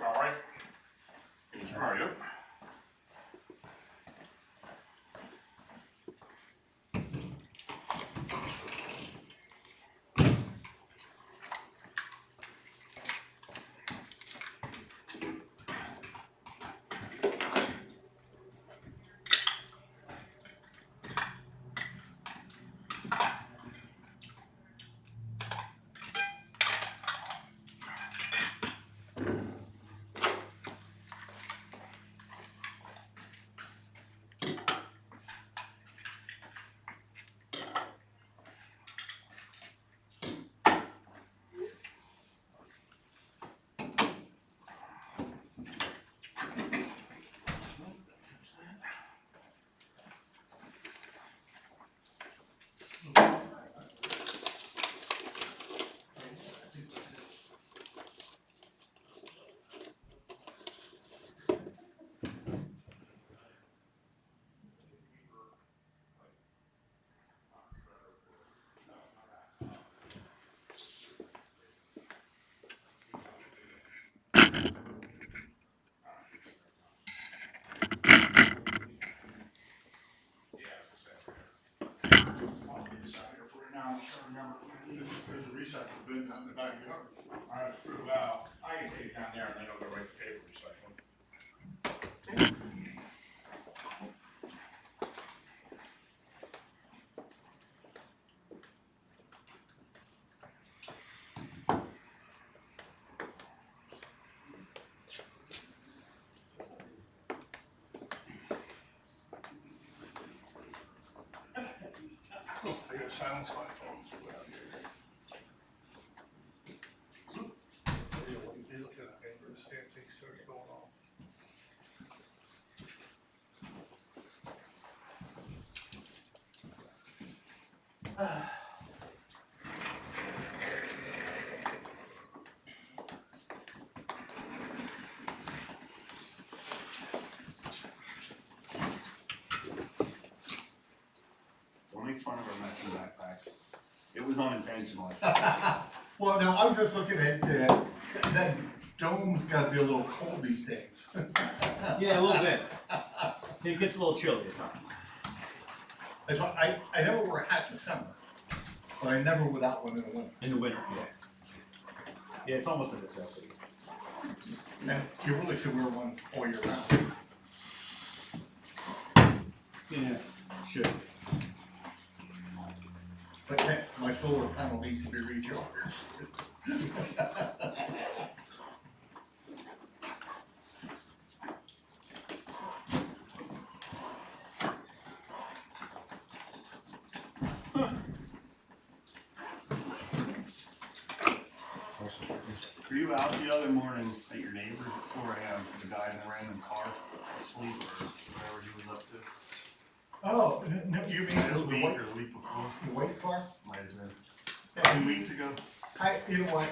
about right. How are you? There's a recycle bin out in the backyard. That's true. Well, I can take it down there and then I'll go right to paper recycling. I gotta silence my phone. Look at that, the static starts going off. Don't make fun of our matching backpacks. It was unintentional. Well, now I'm just looking at that dome's gotta be a little cold these days. Yeah, a little bit. It gets a little chilly at times. That's why I never wear a hat in summer, but I never without one in the winter. In the winter, yeah. Yeah, it's almost a necessity. And you really should wear one all year round. Yeah, should. But hey, my solar panel needs to be recharged. Were you out the other morning at your neighbor's at 4 a.m. The guy in the random car asleep or whatever he was up to? Oh, no, you mean This the week white, or the week before? the white car? Might have been. Yeah, 2 weeks ago. you know what?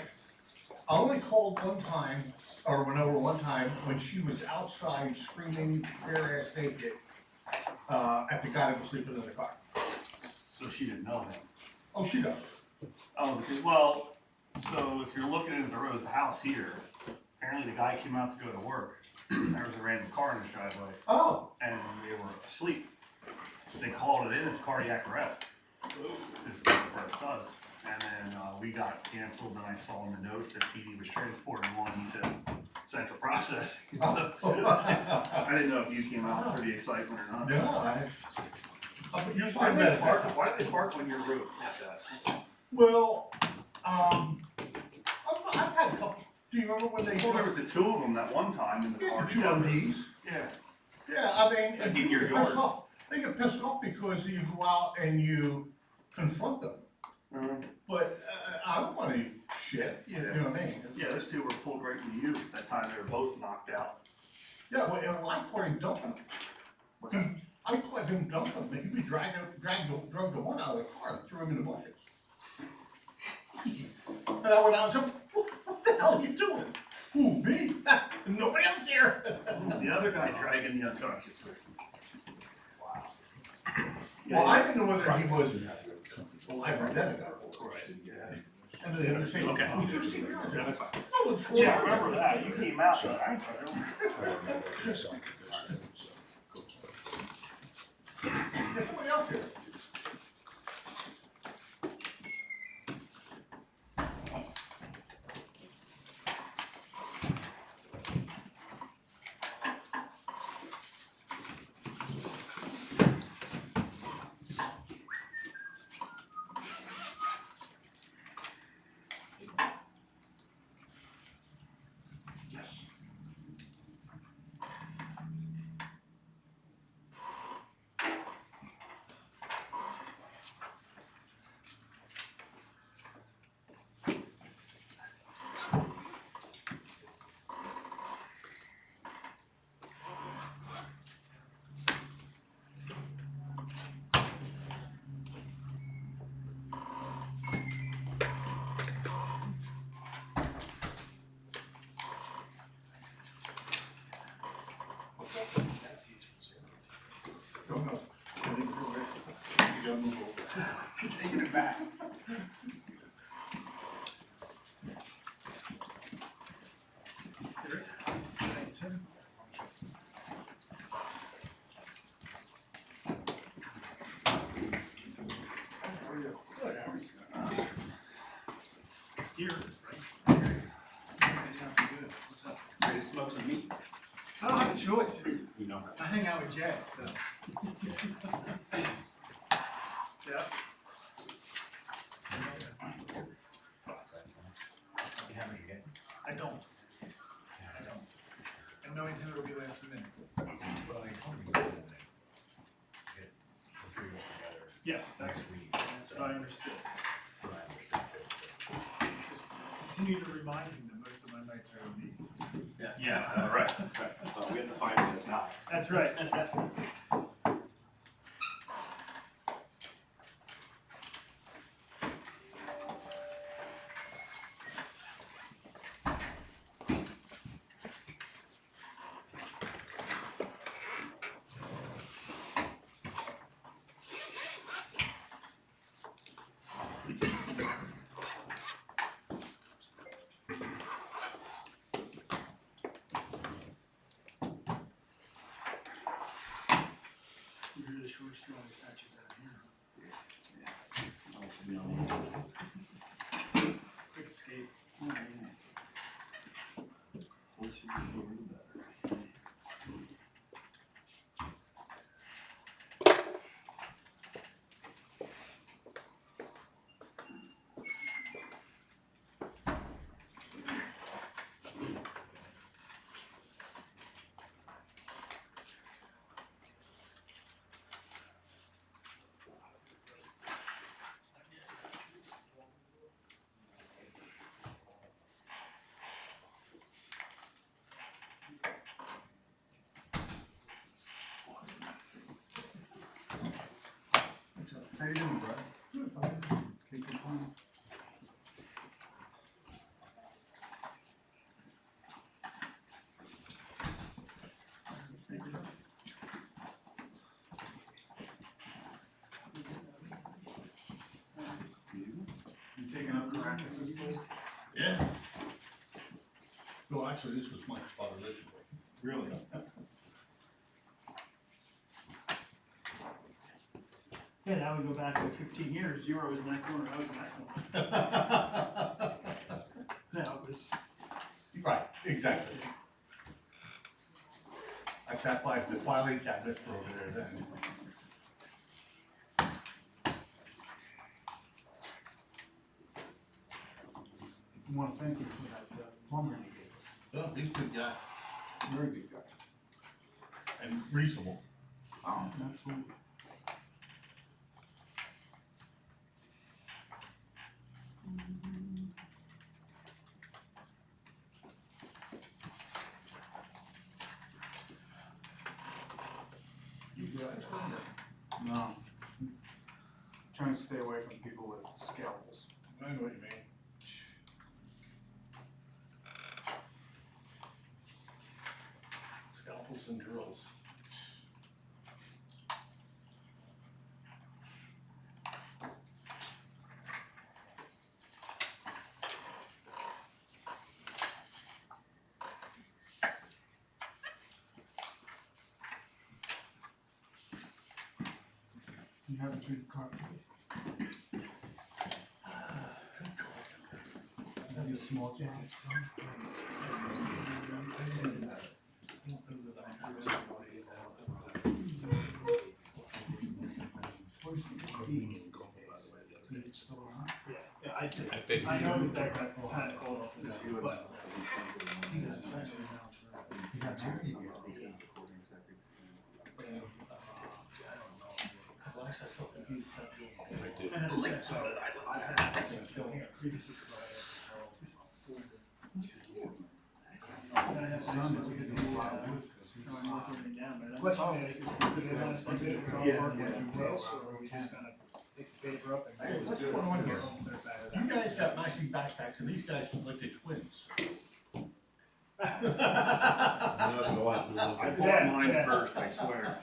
I only called one time, or went over one time, when she was outside screaming, bare ass naked, at the guy that was sleeping in the car. So she didn't know him. Oh, she does. Oh, because, well, so if you're looking at the road, the house here, apparently the guy came out to go to work. There was a random car in his driveway, Oh, and they were asleep. So they called it in as cardiac arrest. Just what it does. And then we got canceled, and I saw in the notes that PD was transporting one to central processing. I didn't know if you came out for the excitement or not. no, you're Why fine do they with park? that. Why do they park on your road like that? Well, I've had a couple, do you remember when they? Well, there was the two of them that one time in the Yeah, car. the two together. ODs. Yeah. Yeah, I mean, Like people in your get pissed yard. off. They get pissed off because you go out and you confront them. But I don't want any shit, you know what I mean? Yeah, those two were pulled right into you that time. They were both knocked out. Yeah, well, and I caught him dumping them. What's that? I caught him dumping them. He'd be drug the one out of the car and threw him in the bushes. And I went out and said, what the hell are you doing? Who, me? Nobody else here. The other guy dragging the unconscious person. Wow. Well, I didn't know whether he was alive or dead. Right. And And they say, Okay. oh, you're CPR. Yeah, that's fine. Oh, what's going on? Yeah, I remember that, you came out, but I. There's somebody else here. Yes. Don't know. I think you're right. You gotta move over. I'm taking it back. How are you? Good, how are you? Here, right? Good. What's up? Ready to smoke some meat? I don't have a choice. You know. I hang out with Jay, so. Yeah. I don't. I don't. And knowing who it'll be last minute. Yes, that's what I understood. Just continue to remind him that most of my nights are these. Yeah, right. We have to find this now. That's right. You're the short straw I sat you down here. Quick escape. How you doing, bro? Good, fine. Can't complain. You taking up crack at this place? Yeah. Well, actually, this was my spot originally. Really? Yeah, now we go back like 15 years, you were always in that corner, I was in that corner. No, it was, Right, exactly. I sat by the filing cabinet for over there then. I want to thank you for that plumber you gave us. Oh, he's a good guy. Very good guy. And reasonable. Oh, absolutely. You guys, No. Trying to stay away from people with scalpels. I know what you mean. Scalpels and drills. have a good carpet. Have a small jacket. Yeah, I think. I know that got kind of called off this year, but he was essentially now. He got married. Last I felt that he was kind of doing. And at the same time, I had previously. And I have some that's gonna be, showing working it down, but the question is, do they want us to do it with all work with you gross, or are we just gonna pick the paper up and? Hey, what's going on here? You guys got matching backpacks, and these guys look like they're twins. I bought mine first, I swear.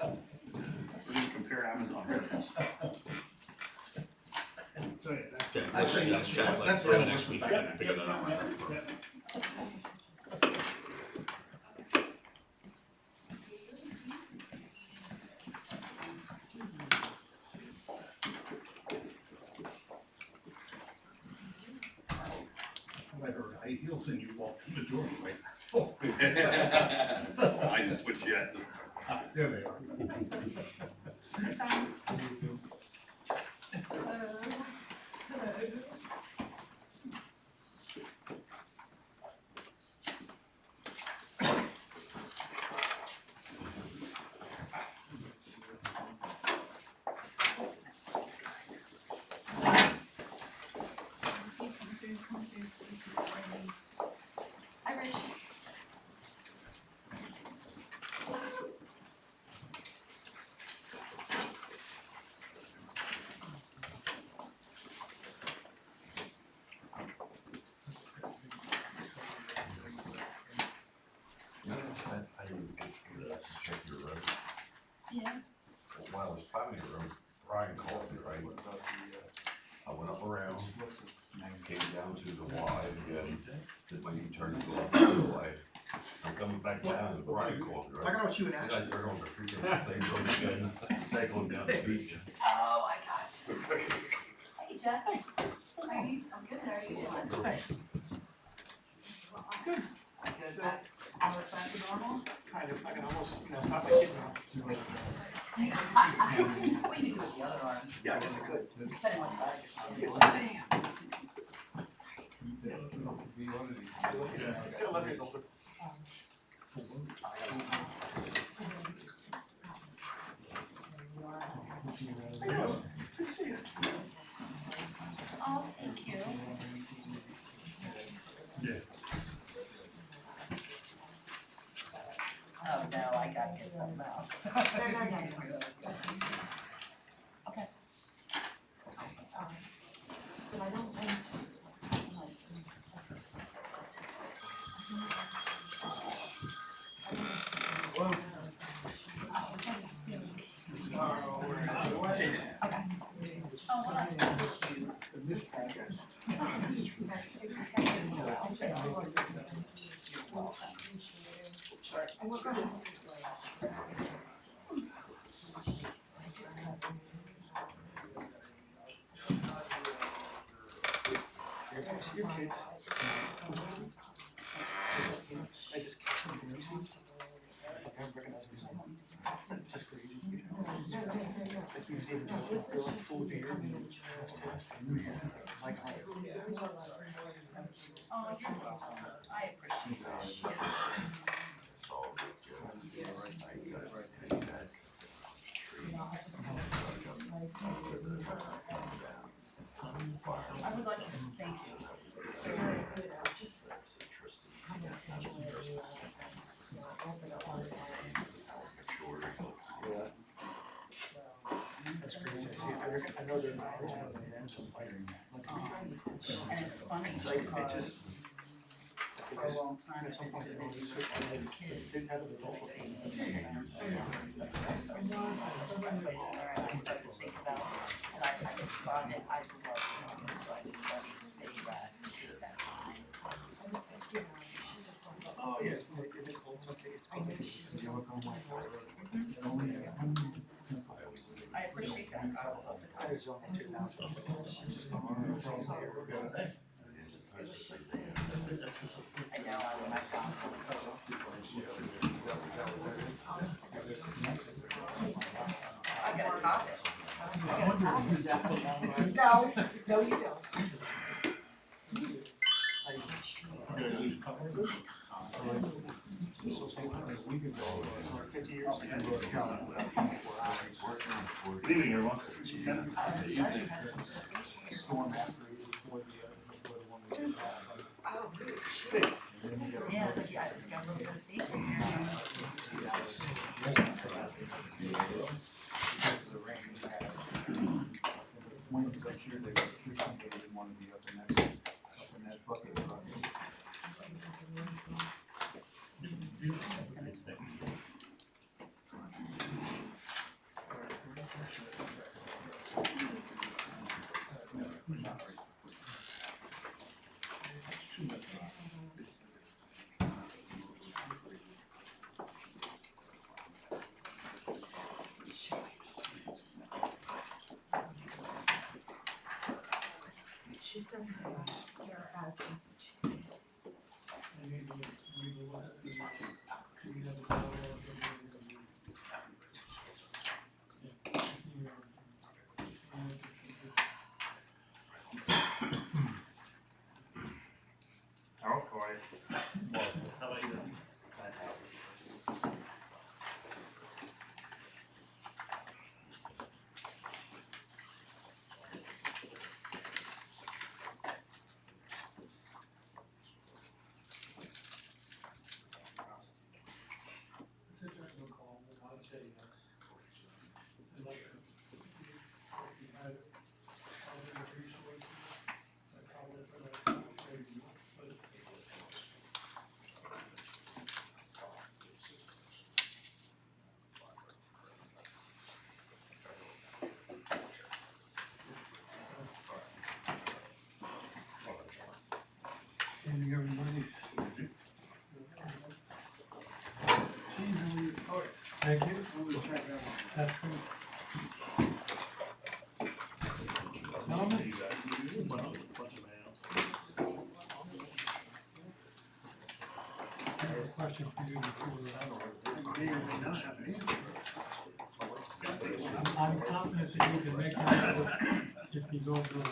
We're gonna compare Amazon. So, yeah, that's. Let's say Let's chat like let's early chat next week back. and figure that out. I heard high heels and you walked through the doorway. I just switched yet. There they are. Hi, Rich. I didn't check your road. Yeah. While I was plowing your road, Brian called me, right? I went up around, came down to the Y again, did my U-turn to go up to the Y. I'm coming back down and Brian called me, I right? got what you would I ask. turned on the freaking same road again, cycling down the beach. Oh, I got you. Hey, Jeff. How are you? I'm good. How are you doing? Good. Good. Back, hours back to normal? Kind of, I can almost, stop my kids now. Well, you can do it with the other arm. Yeah, I guess I could. Depending on what side you're Yes, standing on. damn. Get a letter to open. Good to see you. Oh, thank you. Oh, no, I gotta get something else. Okay. But I don't want Well, Oh, thanks. Okay. okay. Oh, well, that's cute. Sorry. Your kids. I just catch them in Robeson. It's like I recognize them. It's just crazy. It's like he was able to feel like full of beer and it's like, Oh, I appreciate that. I would like to thank you. So, that's crazy. I see it. I know they're not original, but they're so fighting. and it's funny It's like, it because just, for a long time, at I've some been so point, they busy just with switch my on kids. didn't have a default. I started to think about, and I responded, I love him, so I just started to say yes and take that time. Oh, yeah, it's like, it's okay, it's okay. I appreciate that, I will hold the I time. was on 2000. It was just, I know, when I found I got a copy. I got a copy. No, no, you don't. Good evening, everyone. Oh, shit. Yeah, it's like, yeah, I got a little bit of faith in here. When it was up here, they were pushing, they didn't want to be up in that bucket. She sent her address to. How are you? How about you? Evening, everybody. Thank you. That's good. Gentlemen? I have a question for you before. I'm confident that you can make that work if you go through it.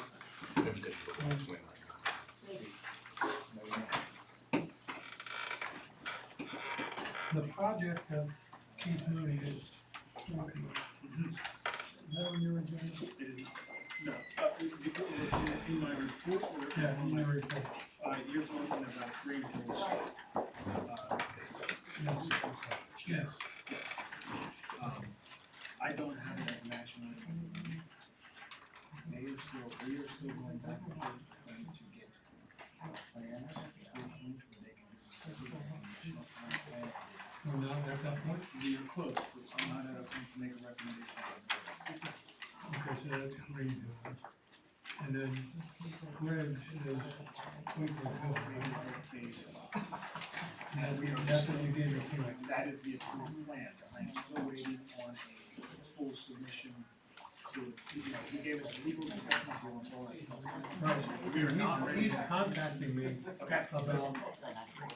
The project that Keith Mooney is working on, is that on your agenda? It is not. No, in my report or? Yeah, in your report. You're talking about greenfields. Yes. I don't have it as an action item. We are still going back and forth trying to get plans to a point where they can do additional plan. We're not at that point? We are close, but I'm not at a point to make a recommendation. Okay, so that's green. And then bridge is Weaver Phase. That's what you gave me tonight. That is the approved plan. I'm still waiting on a full submission to, he gave us a legal discussion, he wants all that stuff. Right, We are not ready. he's contacting me Okay. about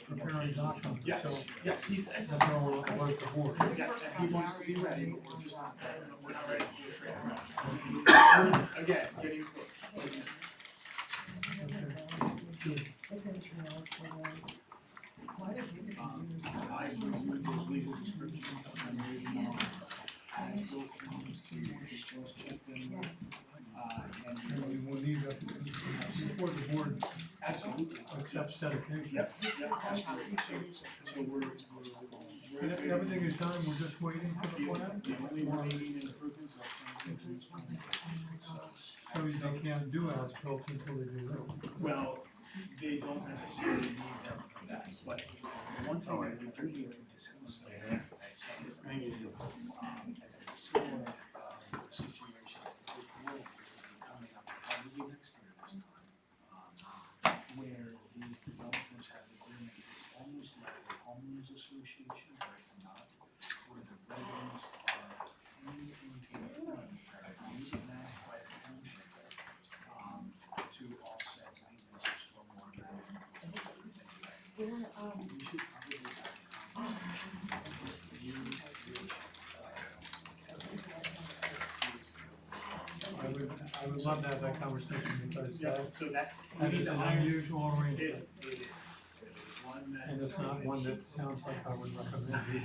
preparing documents, Yes, so yes, he's, that's all we'll work the board. yes, he wants to be ready, but we're just not, we're not ready to trade around. Again, getting close. I reviewed those legal descriptions, I'm reading them. As built check them, And we will need a, before the board absolutely. accepts dedication. Yep, yep, absolutely. So we're And if everything is done, we're just waiting for the plan? the only remaining improvements are. So they can't do as-built until they do that. Well, they don't necessarily need them for that, but one thing that we do need to discuss later, maybe, similar, situation with Will coming up probably next year this time. Where these developers have agreements, it's almost like a homeowners association, where it's not, where the residents are paying into the fund we should probably do that. I would love to have that conversation because Yeah, that, so that, we that need is to an hire. unusual arrangement. It is one that. And it's not one that sounds like I would recommend.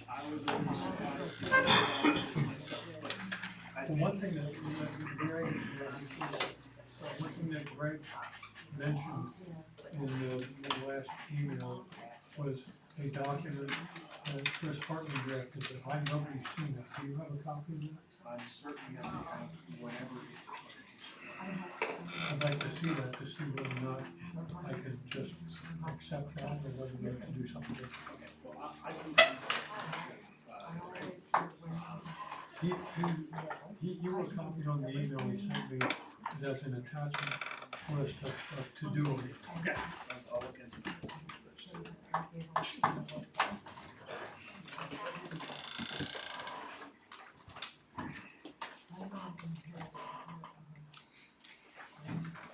I was a little surprised to do this myself, but I. One thing that Greg, one thing that Greg mentioned in the last email was a document that Chris Hartman drafted that nobody's seen it. Do you have a copy of it? I'm certainly gonna have whatever is. I'd like to see that, to see whether or not I could just accept that or whether we have to do something different. Okay, well, I can. You were copied on the email he sent me as an attachment list of to-do. Okay, I'll look into it.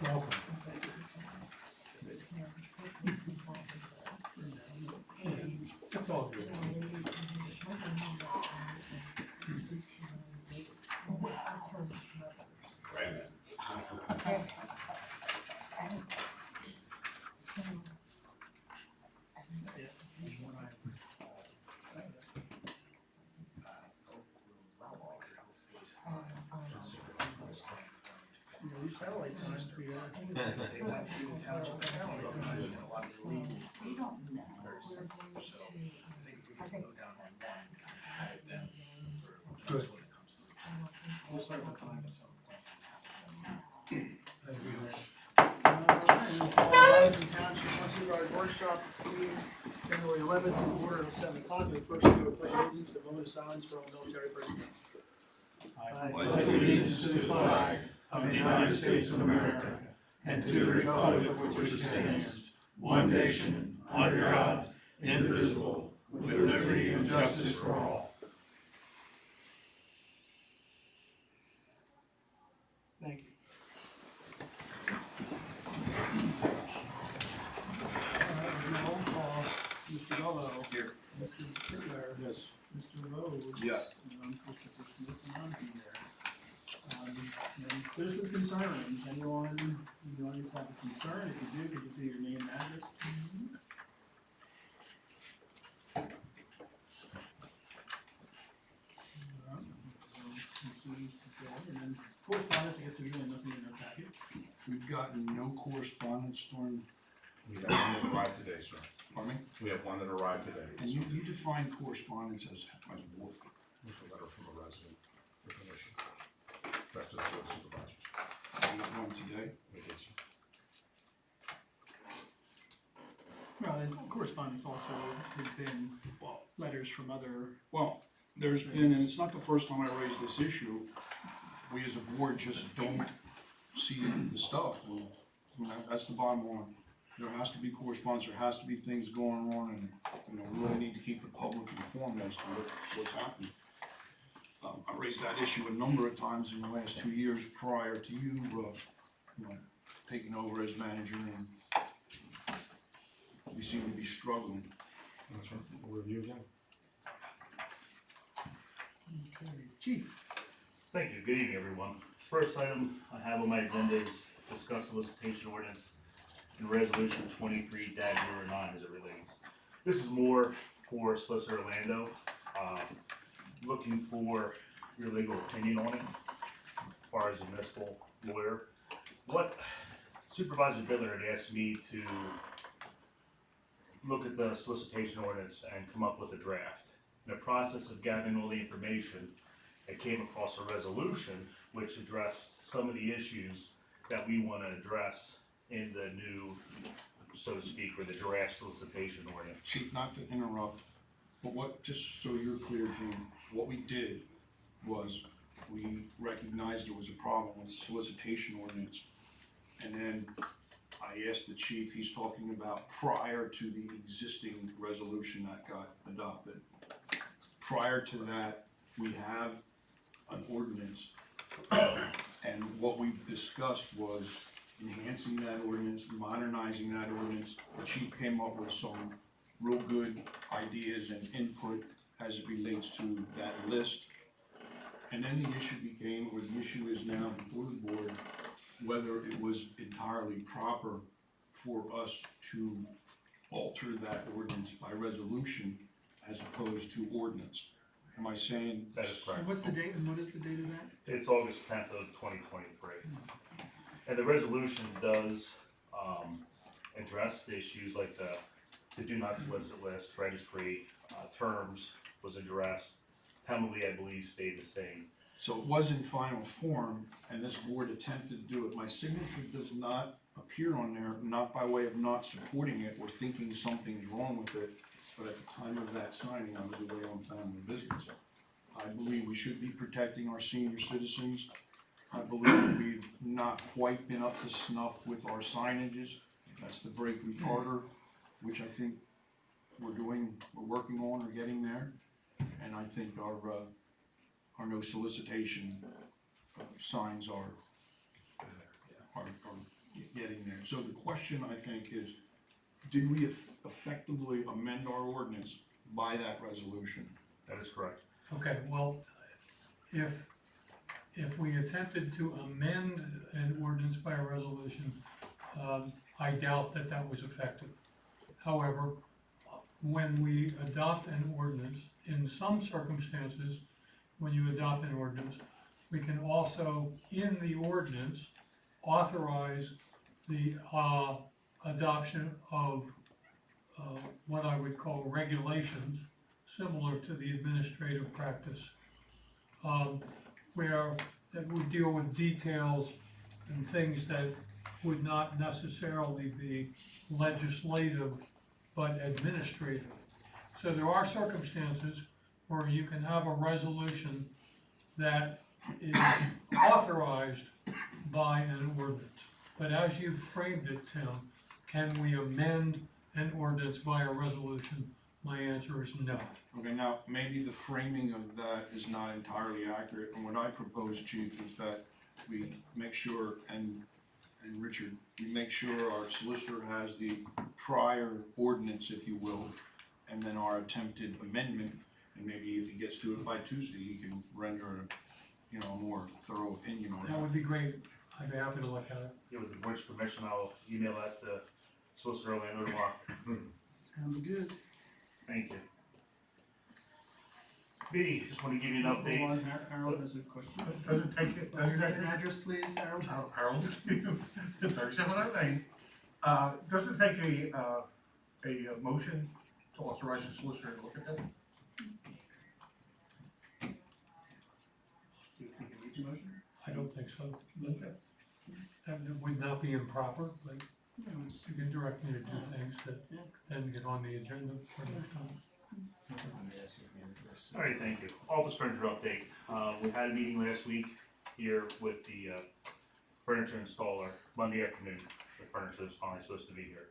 Welcome. It's all good. You know, these satellite times, they went through the township satellite times and a lot of legal. We don't know. Very simple, so I think if we can go down on one, have it then, Good. that's what it comes to. We'll start with time at some point. Robeson Township Supervisors Workshop, meeting January 11th, in order of 7 o'clock. The first to pledge allegiance, a moment of silence for all military personnel. I pledge allegiance to the flag of the United States of America and to the republic for which it stands, one nation, under God, indivisible, with liberty and justice for all. Thank you. Roll call, Mr. Gallo. Here. Mr. Sittler. Yes. Mr. Rhodes. Yes. And Christopher Smith and I'm here. And citizens' concerns, anyone in the audience have a concern? If you do, could you do your name and address, please? Concerns today, and then correspondence, I guess there's really nothing in our packet. We've gotten no correspondence during, We have one that arrived today, sir. pardon me? We have one that arrived today. And you define correspondence as what? It's a letter from a resident for permission. Addressed to the board of supervisors. We got one today. We did, sir. Well, and correspondence also has been letters from other. Well, there's been, and it's not the first time I raised this issue, we as a board just don't see the stuff. That's the bottom line. There has to be correspondence, there has to be things going on, and, you know, we really need to keep the public informed as to what's happening. I raised that issue a number of times in the last 2 years prior to you know, taking over as manager, and we seem to be struggling. That's right. We'll review again. Okay, Chief. Thank you, good evening, everyone. First item I have on my agenda is discuss solicitation ordinance and resolution 23-09 as it relates. This is more for Solicitor Orlando, looking for your legal opinion on it, as far as a municipal lawyer. What Supervisor Bittler had asked me to look at the solicitation ordinance and come up with a draft. In the process of gathering all the information, I came across a resolution which addressed some of the issues that we want to address in the new, so to speak, or the draft solicitation ordinance. Chief, not to interrupt, but what, just so you're clear, Gene, what we did was we recognized there was a problem with solicitation ordinance, and then I asked the chief, he's talking about prior to the existing resolution that got adopted. Prior to that, we have an ordinance, and what we discussed was enhancing that ordinance, modernizing that ordinance. The chief came up with some real good ideas and input as it relates to that list. And then the issue became, or the issue is now before the board, whether it was entirely proper for us to alter that ordinance by resolution as opposed to ordinance. Am I saying? That is correct. What's the date and what is the date of that? It's August 10th of 2023. And the resolution does address the issues like the do not solicit list, registry, terms was addressed. Penalty, I believe, stayed the same. So it was in final form, and this board attempted to do it. My signature does not appear on there, not by way of not supporting it or thinking something's wrong with it, but at the time of that signing, I was away on family business. I believe we should be protecting our senior citizens. I believe we've not quite been up to snuff with our signages. That's the brake retarder, which I think we're working on or getting there. And I think our no solicitation signs are getting there. So the question, I think, is, did we effectively amend our ordinance by that resolution? That is correct. Okay, well, if we attempted to amend an ordinance by a resolution, I doubt that that was effective. However, when we adopt an ordinance, in some circumstances, when you adopt an ordinance, we can also, in the ordinance, authorize the adoption of what I would call regulations, similar to the administrative practice, where that would deal with details and things that would not necessarily be legislative, but administrative. So there are circumstances where you can have a resolution that is authorized by an ordinance. But as you framed it, Tim, can we amend an ordinance by a resolution? My answer is no. Okay, now, maybe the framing of that is not entirely accurate, and what I propose, Chief, is that we make sure, and Richard, we make sure our solicitor has the prior ordinance, if you will, and then our attempted amendment, and maybe if he gets to it by Tuesday, he can render a more thorough opinion on That it. would be great. I'd be happy to look at it. Yeah, with the board's permission, I'll email that to Solicitor Orlando tomorrow. Sounds good. Thank you. B, just want to give you an update. Hold on, Harold has a question. Does it take it, does it take it? Address, please, Harold. Harold, 3709, does it take a motion to authorize the solicitor to look at that? Do you think it needs a motion? I don't think so. Okay. That would not be improper, but No, it's- you can direct me to do things that Yeah. then get on the agenda for next time. All right, thank you. Office furniture update. We had a meeting last week here with the furniture installer Monday afternoon. The furniture is finally supposed to be here.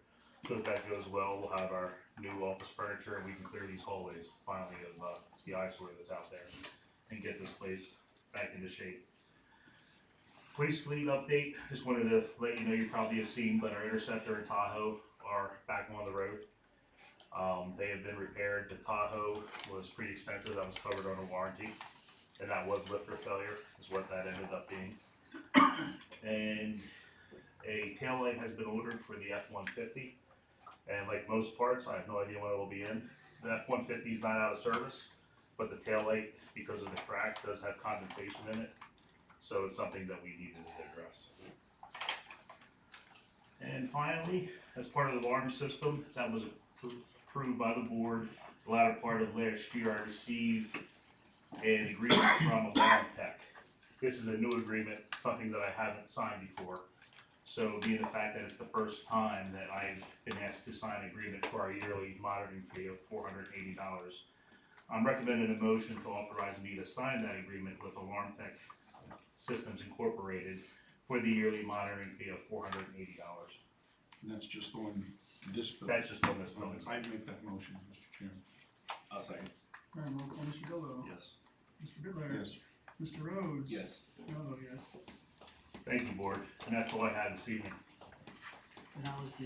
So if that goes well, we'll have our new office furniture and we can clear these hallways finally of the eyesore that's out there and get this place back into shape. Police fleet update. Just wanted to let you know, you probably have seen, but our Interceptor and Tahoe are back on the road. They have been repaired. The Tahoe was pretty expensive. That was covered under warranty. And that was lifter failure, is what that ended up being. And a taillight has been ordered for the F-150. And like most parts, I have no idea when it will be in. The F-150 is not out of service, but the taillight, because of the crack, does have condensation in it. So it's something that we needed to address. And finally, as part of the alarm system that was approved by the board the latter part of last year, I received an agreement from Alarm Tech. This is a new agreement, something that I haven't signed before. So being the fact that it's the first time that I've been asked to sign an agreement for our yearly monitoring fee of $480, I'm recommending a motion to authorize me to sign that agreement with Alarm Tech Systems Incorporated for the yearly monitoring fee of $480. And that's just on this bill. That's just on this building. I'd make that motion, Mr. Chairman. I'll second. All right, roll call, Mr. Gallow. Yes. Mr. Bitler. Yes. Mr. Rhodes. Yes. Oh, yes. Thank you, board, and that's all I had this evening. And how was the,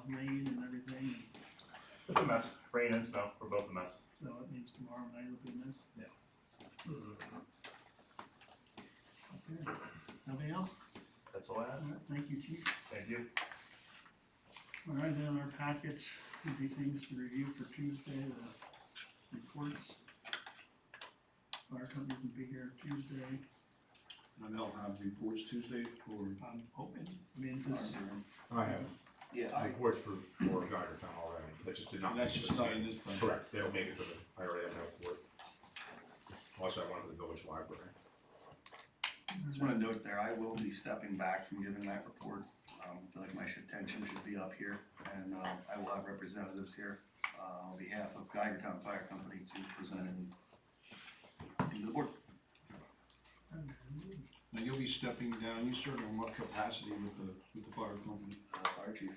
rain and everything, It's a mess, rain and snow, we're both a mess. so it means tomorrow night will be nice? Yeah. Okay, nothing else? That's all I have. Alright, thank you, chief. Thank you. Alright, then our package would be things to review for Tuesday, the reports. Fire company can be here Tuesday, And they'll have reports Tuesday, or I'm hoping, I mean, this, I have Yeah, reports for Geiger Town already, that just did not. that's make it just to the not in meeting. this plan. Correct, they'll make it to the, I already have enough for it. Also, I wanted the village library. just wanna note there, I will be stepping back from giving that report. I feel like my attention should be up here, and, I will have representatives here, on behalf of Geigertown Fire Company to present to the board. Now, you'll be stepping down, you serve in what capacity with the fire company? Fire chief,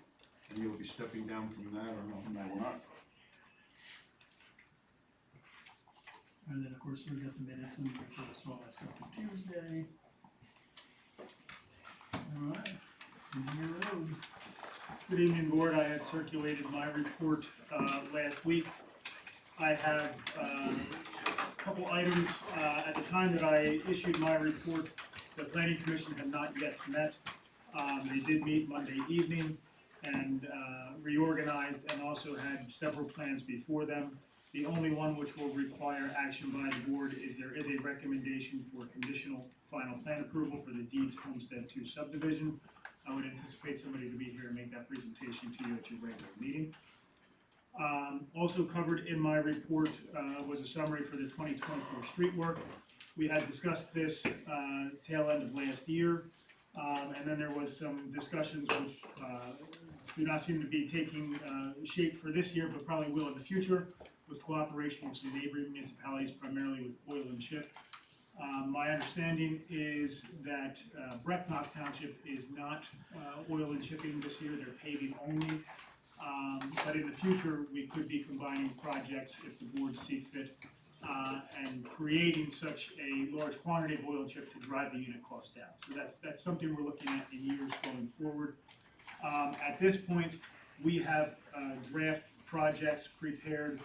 And you'll be stepping down from that or no? and I will not. and then of course we got the minutes and the reports, all that stuff for Tuesday. Alright, Engineer Road. Good evening, board, I had circulated my report, last week. I have, a couple items, at the time that I issued my report, the planning commission had not yet met. They did meet Monday evening and, reorganized and also had several plans before them. The only one which will require action by the board is there is a recommendation for conditional final plan approval for the Deeds Homestead 2 subdivision. I would anticipate somebody to be here and make that presentation to you at your regular meeting. Also covered in my report was a summary for the 2024 street work. We had discussed this tail end of last year, and then there was some discussions which do not seem to be taking shape for this year, but probably will in the future, with cooperation with some neighboring municipalities, primarily with Oil and Chip. My understanding is that Brecknock Township is not oil and chipping this year, they're paving only. But in the future, we could be combining projects if the boards see fit, and creating such a large quantity of oil and chip to drive the unit cost down. So that's something we're looking at in years going forward. At this point, we have draft projects prepared,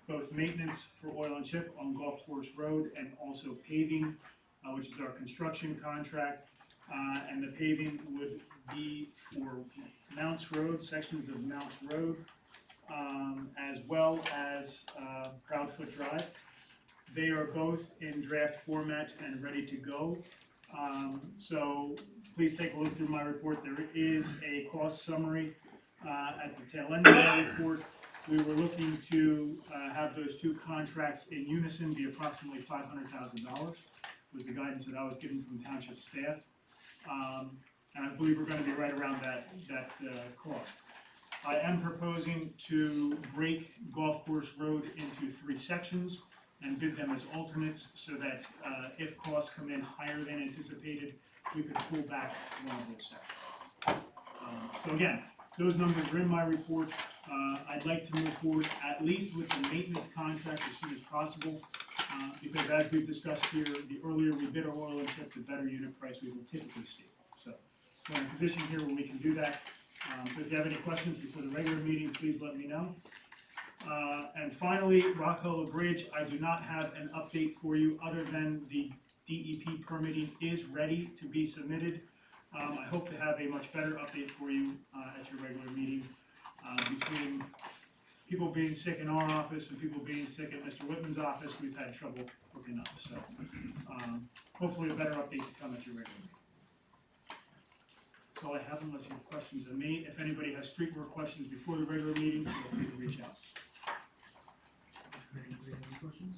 both maintenance for oil and chip on Golf Course Road and also paving, which is our construction contract. And the paving would be for Mounts Road, sections of Mounts Road, as well as Proudfoot Drive. They are both in draft format and ready to go. So please take a look through my report. There is a cost summary at the tail end of my report. We were looking to have those two contracts in unison be approximately $500,000 was the guidance that I was given from township staff. And I believe we're gonna be right around that cost. I am proposing to break Golf Course Road into 3 sections and bid them as alternates so that if costs come in higher than anticipated, we could pull back one of those sections. So again, those numbers are in my report. I'd like to move forward at least with the maintenance contract as soon as possible, because as we've discussed here, the earlier we bid our oil and chip, the better unit price we will typically see. So we're in a position here where we can do that. So if you have any questions before the regular meeting, please let me know. And finally, Rockhollow Bridge, I do not have an update for you other than the DEP permitting is ready to be submitted. I hope to have a much better update for you at your regular meeting. Between people being sick in our office and people being sick at Mr. Whitman's office, we've had trouble hooking up. So hopefully a better update to come at your regular meeting. That's all I have unless you have questions of me. If anybody has street work questions before the regular meeting, feel free to reach out. Anybody have any questions?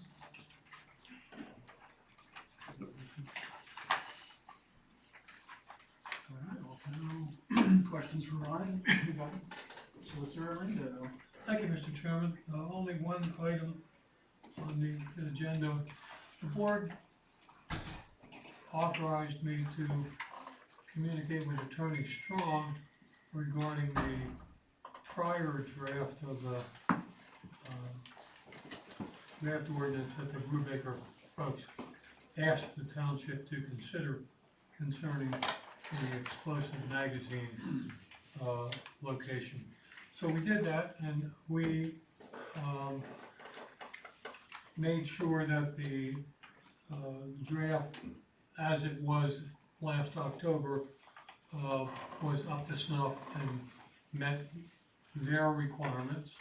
All right, well, questions from Ryan? Anybody? Solicitor Linda? Thank you, Mr. Chairman. Only one item on the agenda. The board authorized me to communicate with Attorney Strong regarding the prior draft of the draft ordinance that the Brubaker folks asked the township to consider concerning the explosive magazine, location. So we did that, and we, made sure that the, draft, as it was last October, was up to snuff and met their requirements,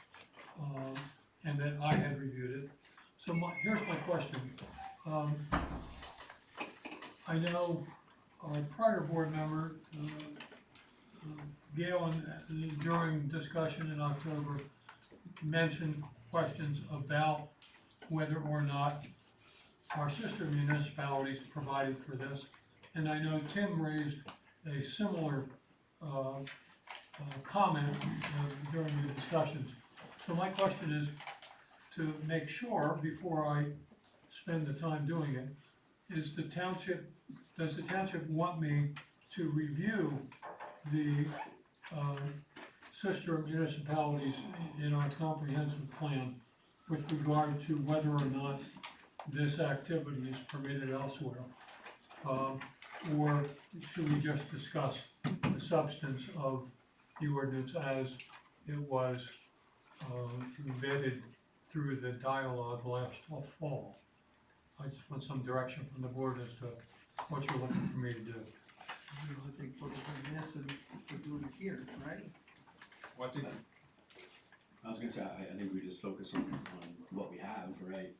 and that I had reviewed it. So here's my question. I know our prior board member, Gail, during discussion in October, mentioned questions about whether or not our sister municipalities provided for this. And I know Tim raised a similar comment during the discussions. So my question is, to make sure, before I spend the time doing it, does the township want me to review the sister municipalities in our comprehensive plan with regard to whether or not this activity is permitted elsewhere? Or should we just discuss the substance of the ordinance as it was vetted through the dialogue last fall? I just want some direction from the board as to what you're looking for me to do. I think focus on this and we're doing it here, right? What did, I was gonna say, I think we just focus on what we have, right,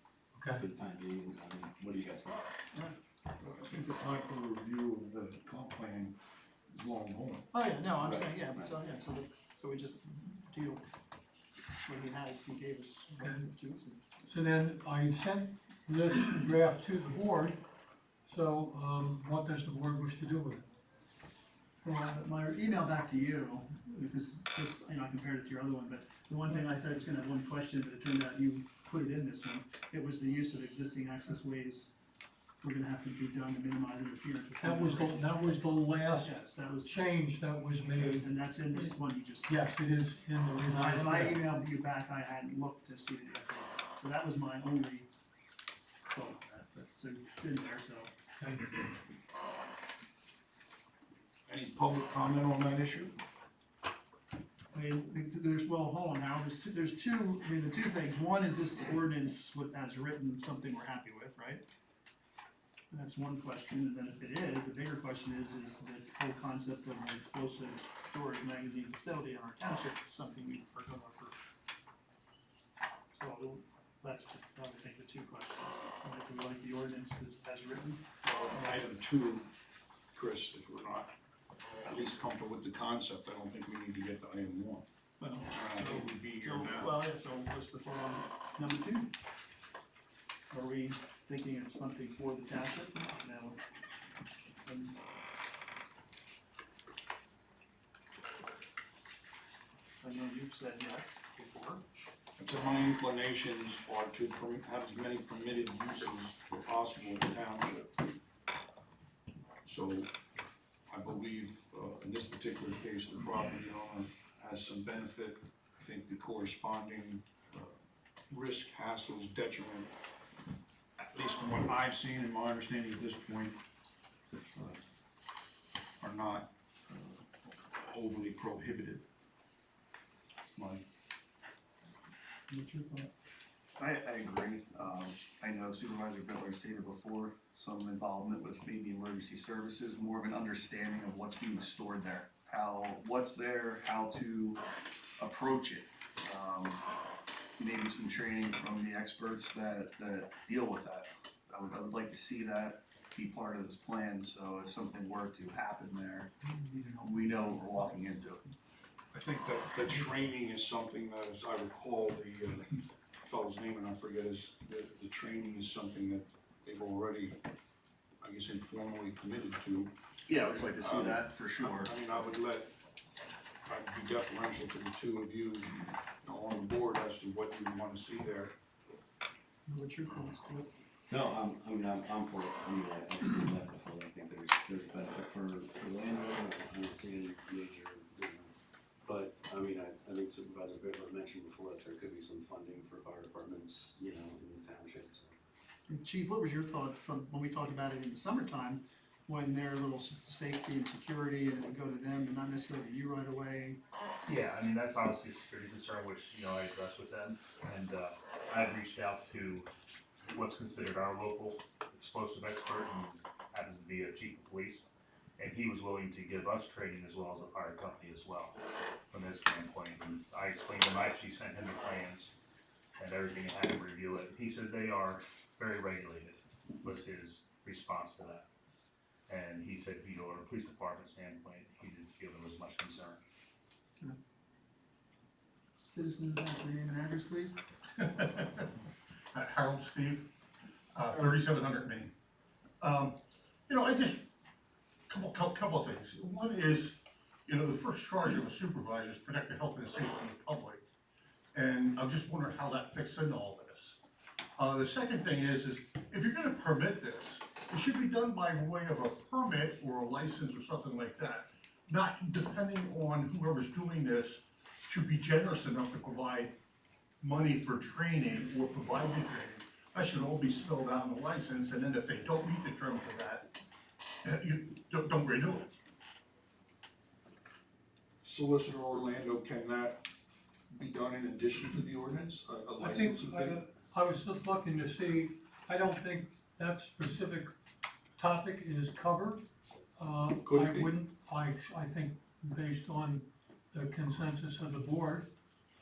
Okay, for the time being. I mean, what do you guys think? I think the time for review of the comp plan is long gone. Oh, yeah, no, I'm Right, saying, yeah, right. so we just deal with what he has, he gave us. Okay. So then I sent this draft to the board, so what does the board wish to do with it? Well, my email back to you, because this, I compared it to your other one, but the one thing I said was gonna have one question, but it turned out you put it in this one. It was the use of existing access ways, we're gonna have to be done to minimize interference with. That was the last Yes, that was, change that was made. and that's in this one you just. Yes, it is in the revised. When I draft. emailed you back, I hadn't looked to see the actual, so that was my only thought on that, but it's in there, so. Okay. Any public comment on that issue? I mean, there's, well, hold on now, there's two, I mean, the two things, one is this ordinance with, as written, something we're happy with, right? That's one question, and then if it is, the bigger question is the whole concept of an explosive storage magazine facility in our township, something we are going to approve. So, that's, I would think, the two questions, and if we like the ordinance as written. Item 2, Chris, if we're not at least comfortable with the concept, I don't think we need to get to item 1. Well, I think we'd be here now. well, yeah, so what's the form on number 2? Are we thinking it's something for the township? No. I know you've said yes before. So my inclinations are to have as many permitted uses as possible in the township. So I believe, in this particular case, the property owner has some benefit. I think the corresponding risk, hassles, detriment, at least from what I've seen and my understanding at this point, are not overly prohibited. It's my What's your thought? I agree. I know Supervisor Bittler stated before, some involvement with maybe emergency services, more of an understanding of what's being stored there. What's there, how to approach it. Maybe some training from the experts that deal with that. I would like to see that be part of this plan, so if something were to happen there, we know what we're walking into. I think that the training is something that, as I recall, the fellow's name, and I forget the training is something that they've already, I guess, informally committed to. Yeah, I would like to see that for sure. I mean, I'd be deferential to the two of you, on the board as to what you want to see there. What's your thoughts? No, I'm for it. I mean, I've seen that before. I think there's a benefit for landowners. I don't see any major, but I mean, I think Supervisor Bittler mentioned before that there could be some funding for fire departments, in the township. So. And Chief, what was your thought from when we talked about it in the summertime? when they're a little safety and security, and it would go to them and not necessarily to you right away. Yeah, I mean, that's obviously a security concern, which, you know, I address with them, and, I've reached out to what's considered our local explosive expert, and happens to be a chief of police, and he was willing to give us training as well as the fire company as well, from this standpoint, and I explained to him, I actually sent him the plans and everything, and had him review it, he says they are very regulated, was his response to that. And he said, you know, from a police department standpoint, he didn't feel there was much concern. Citizens, your name and address, please. Harold Steve, 3700 Main. You know, I just, couple of things. One is, you know, the first charge of a supervisor is protect the health and safety of the public. And I'm just wondering how that fits into all this. The second thing is if you're gonna permit this, it should be done by way of a permit or a license or something like that. Not depending on whoever's doing this to be generous enough to provide money for training or provide the training. That should all be spelled out in the license, and then if they don't meet the terms of that, you don't renew it. Solicitor Orlando, can that be done in addition to the ordinance, a I think, licensing fee? I was just looking to see, I don't think that specific topic is covered. Could it I be? wouldn't, I think based on the consensus of the board,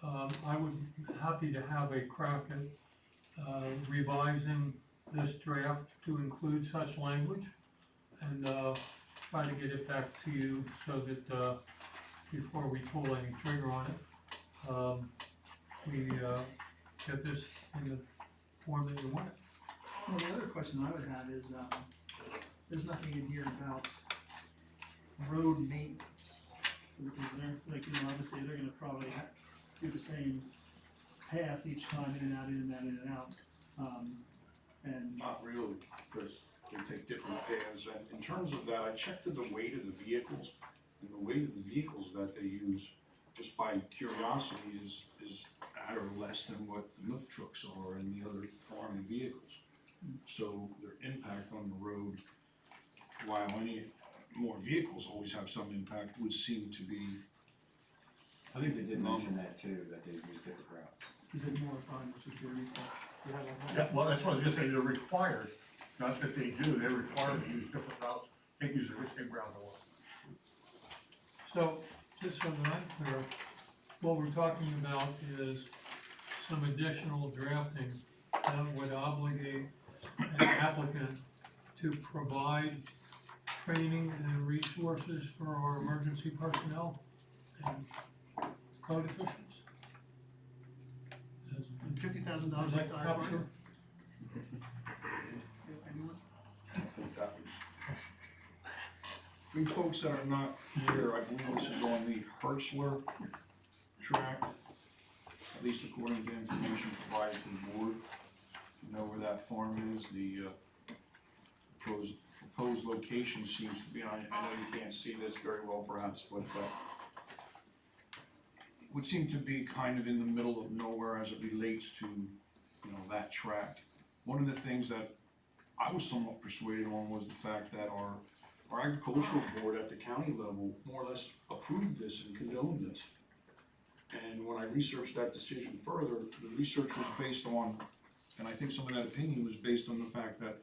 I would be happy to have a crack at revising this draft to include such language and try to get it back to you so that before we pull any trigger on it, we get this in the form that you want it. Well, the other question I would have is, there's nothing in here about road maintenance. Because they're, like, you know, obviously they're gonna probably do the same path each time, in and out, in and out, in and out. And Not really, because they take different paths, and in terms of that, I checked the weight of the vehicles, and the weight of the vehicles that they use, just by curiosity, is at or less than what the milk trucks are and the other farming vehicles. So their impact on the road, while any more vehicles always have some impact, would seem to be. I think they did mention that too, that they use different routes. is it more fun for security stuff? You have a- Yeah, well, that's what I was gonna say, they're required, not that they do, they're required to use different routes, can't use the same route a lot. So, just so that I'm clear, what we're talking about is some additional drafting that would obligate an applicant to provide training and resources for our emergency personnel and code officials. And $50,000 Does like that the IRS? capture? Anyone? I think that would. I mean, folks that are not here, I believe this is on the Hertzler track, at least according to information provided to the board. You know where that farm is, the proposed location seems to be, I know you can't see this very well perhaps, but it would seem to be kind of in the middle of nowhere as it relates to, you know, that track. One of the things that I was somewhat persuaded on was the fact that our agricultural board at the county level more or less approved this and condoned this. And when I researched that decision further, the research was based on, and I think some of that opinion was based on the fact that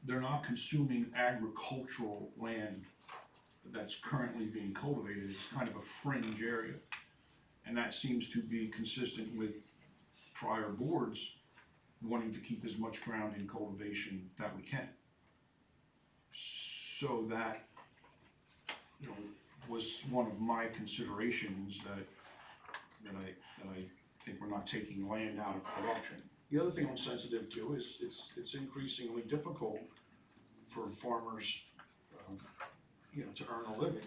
they're not consuming agricultural land that's currently being cultivated. It's kind of a fringe area. And that seems to be consistent with prior boards wanting to keep as much ground in cultivation that we can. So that, you know, was one of my considerations that I think we're not taking land out of production. The other thing I'm sensitive to is it's increasingly difficult for farmers, you know, to earn a living.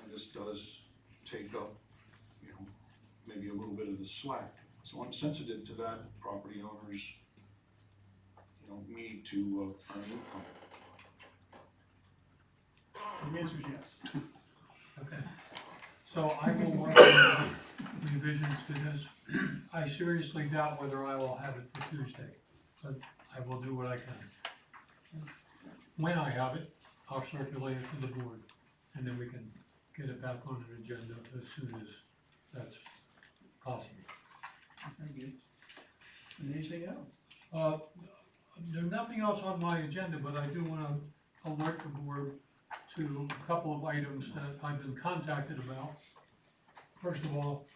And this does take up, you know, maybe a little bit of the slack. So I'm sensitive to that property owners, you know, need to earn income. The answer is yes. Okay. So I will work on revisions to this. I seriously doubt whether I will have it for Tuesday, but I will do what I can. when I have it, I'll circulate it to the board, and then we can get it back on an agenda as soon as that's possible. Very good. And anything else? There's nothing else on my agenda, but I do wanna alert the board to a couple of items that I've been contacted about. First of all,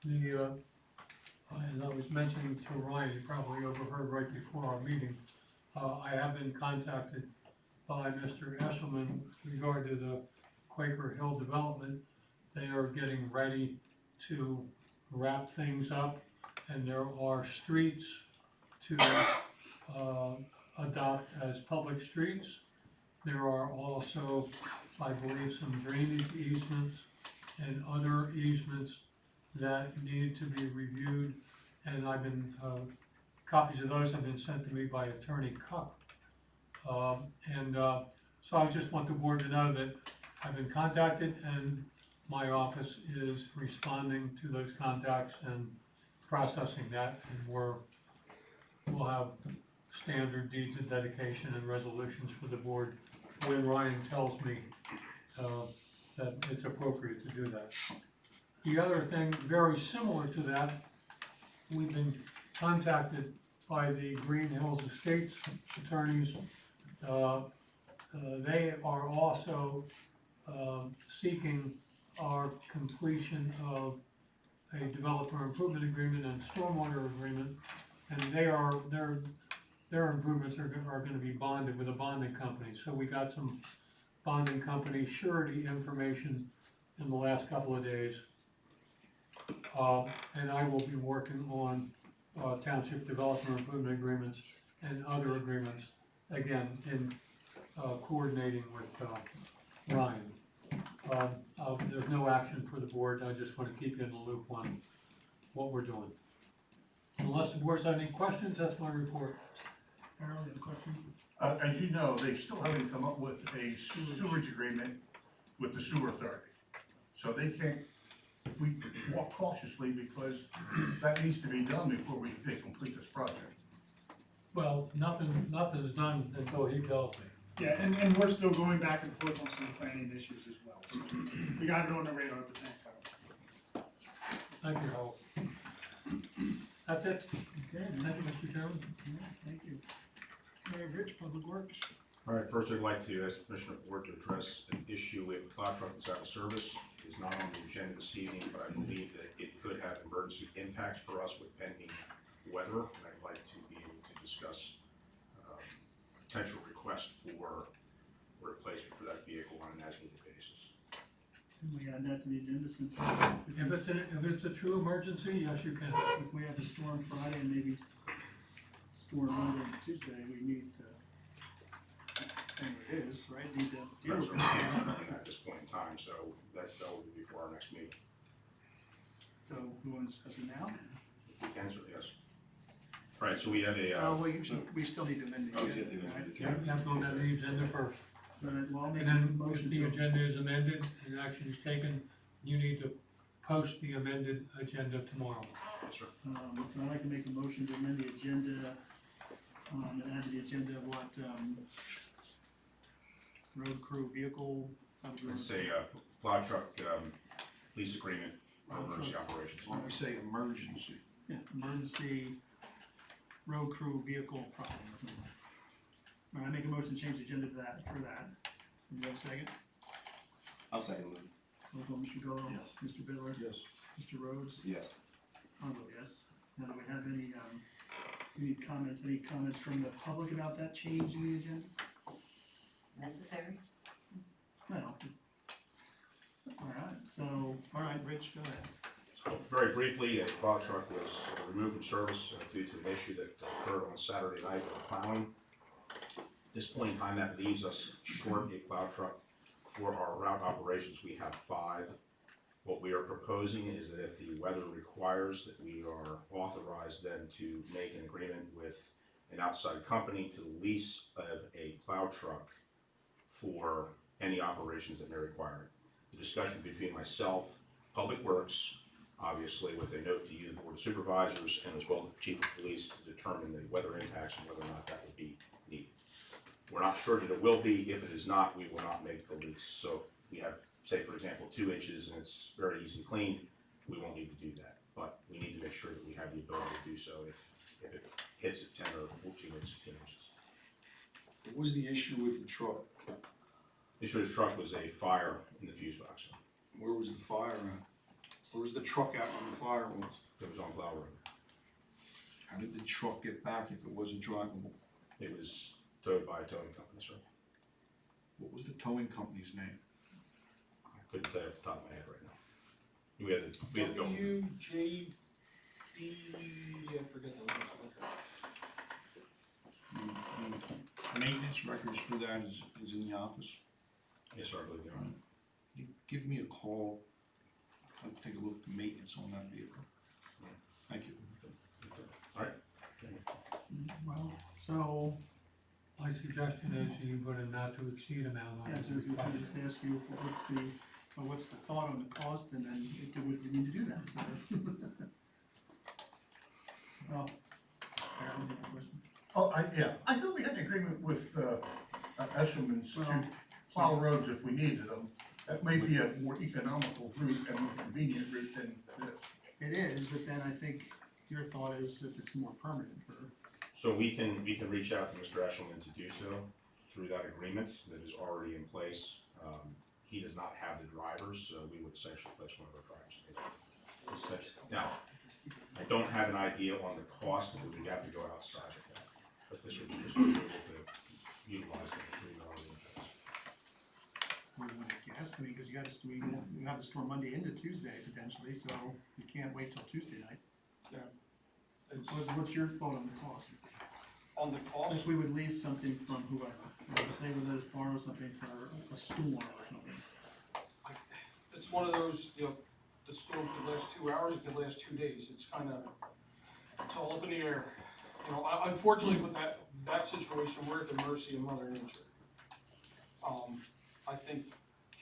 as I was mentioning to Ryan, you probably overheard right before our meeting, I have been contacted by Mr. Eshelman with regard to the Quaker Hill development. They are getting ready to wrap things up, and there are streets to adopt as public streets. There are also, I believe, some drainage easements and other easements that need to be reviewed, and I've been, copies of those have been sent to me by Attorney Cup. So I just want the board to know that I've been contacted, and my office is responding to those contacts and processing that, and we'll have standard deeds of dedication and resolutions for the board when Ryan tells me that it's appropriate to do that. The other thing, very similar to that, we've been contacted by the Green Hills Estates attorneys. They are also seeking our completion of a developer improvement agreement and stormwater agreement, and their improvements are gonna be bonded with a bonding company. So we got some bonding company surety information in the last couple of days. And I will be working on township developer improvement agreements and other agreements, again, in coordinating with Ryan. There's no action for the board, I just wanna keep you in the loop on what we're doing. Unless the board's have any questions, that's my report. Harold, you have a question? As you know, they still haven't come up with a sewage agreement with the sewer authority. So they can't, we walk cautiously because that needs to be done before they complete this project. Well, nothing's done until he tells me. Yeah, and we're still going back and forth on some planning issues as well, so we got it on the radar, but thanks, Howard. Thank you, Harold. That's it. Okay, Thank you, Mr. Chairman. yeah, thank you. Mayor Rich, Public Works. All right, first I'd like to ask the Commissioner of the Board to address an issue with a plow truck that's out of service. It's not on the agenda this evening, but I believe that it could have emergency impacts for us with pending weather, and I'd like to be able to discuss potential request for replacement for that vehicle on an as-needed basis. And we add that to the agenda since If it's a true emergency, yes, you can. if we have a storm Friday and maybe storm Monday and Tuesday, we need to, and it is, right, need to deal That's with what it. we're doing at this point in time, so that will be before our next meeting. So we want to discuss it now? If we can, so yes. All right, so we have a, Oh, we still need to amend the Oh, agenda, yeah, right? You have to amend the agenda first. All right, well, I'll make And a then if motion the to, agenda is amended and action is taken, you need to post the amended agenda tomorrow. yes, sir. so I'd like to make a motion to amend the agenda, and add to the agenda what, road crew vehicle. It's a plow truck lease agreement for emergency operations. Why don't we say emergency? Yeah, emergency road crew vehicle problem. All right, I make a motion to change the agenda to that, for that. Do you have a second? I'll second that. Roll call, Mr. Gallow? Yes. Mr. Bittler? Yes. Mr. Rhodes? Yes. I'll vote yes. Now, do we have any comments from the public about that change in the agenda? Necessary? No. All right, Rich, go ahead. So very briefly, a plow truck was removed from service due to an issue that occurred on Saturday night with plowing. At this point in time, that leaves us short a plow truck for our route operations. We have 5. What we are proposing is that if the weather requires, that we are authorized then to make an agreement with an outside company to the lease of a plow truck for any operations that may require it. The discussion between myself, Public Works, obviously with a note to you, the Board of Supervisors, and as well as the Chief of Police to determine the weather impacts and whether or not that would be needed. We're not sure that it will be. If it is not, we will not make the lease. So if we have, say for example, 2 inches and it's very easy cleaned, we won't need to do that. But we need to make sure that we have the ability to do so if it hits at 10 or 14 or 16 inches. What was the issue with the truck? The issue with the truck was a fire in the fuse box. Where was the fire at? Where was the truck at when the fire was? It was on Plow Road. How did the truck get back if it wasn't drivable? It was towed by a towing company, sir. What was the towing company's name? I couldn't tell you off the top of my head right now. We had to go. WJB, I forget the name. The maintenance records for that is in the office. Yes, sir, I believe they are. Can you give me a call? I'll take a look at the maintenance on that vehicle. Thank you. All right. Well, so, My suggestion is you put a not to exceed amount on yeah, it. so I was just ask you, what's the thought on the cost, and then do we need to do that, so that's. Well, Aaron, you have a question? Oh, I thought we had an agreement with, Eshelman's to Well- plow roads if we needed them. That may be a more economical route and more convenient route than this. It is, but then I think your thought is if it's more permanent for. So we can reach out to Mr. Eshelman to do so through that agreement that is already in place. He does not have the drivers, so we would essentially place one of our drivers. Now, I don't have an idea on the cost, because we'd have to go outside of that. But this would be just be able to utilize the three already in place. We would guess, I mean, because we have a storm Monday into Tuesday potentially, so you can't wait till Tuesday night. What's your thought on the cost? On the cost? If we would lease something from whoever, if they would let us borrow something for a storm or something. It's one of those, the storm could last 2 hours, it could last 2 days, it's all up in the air. Unfortunately with that situation, we're at the mercy of Mother Nature. I think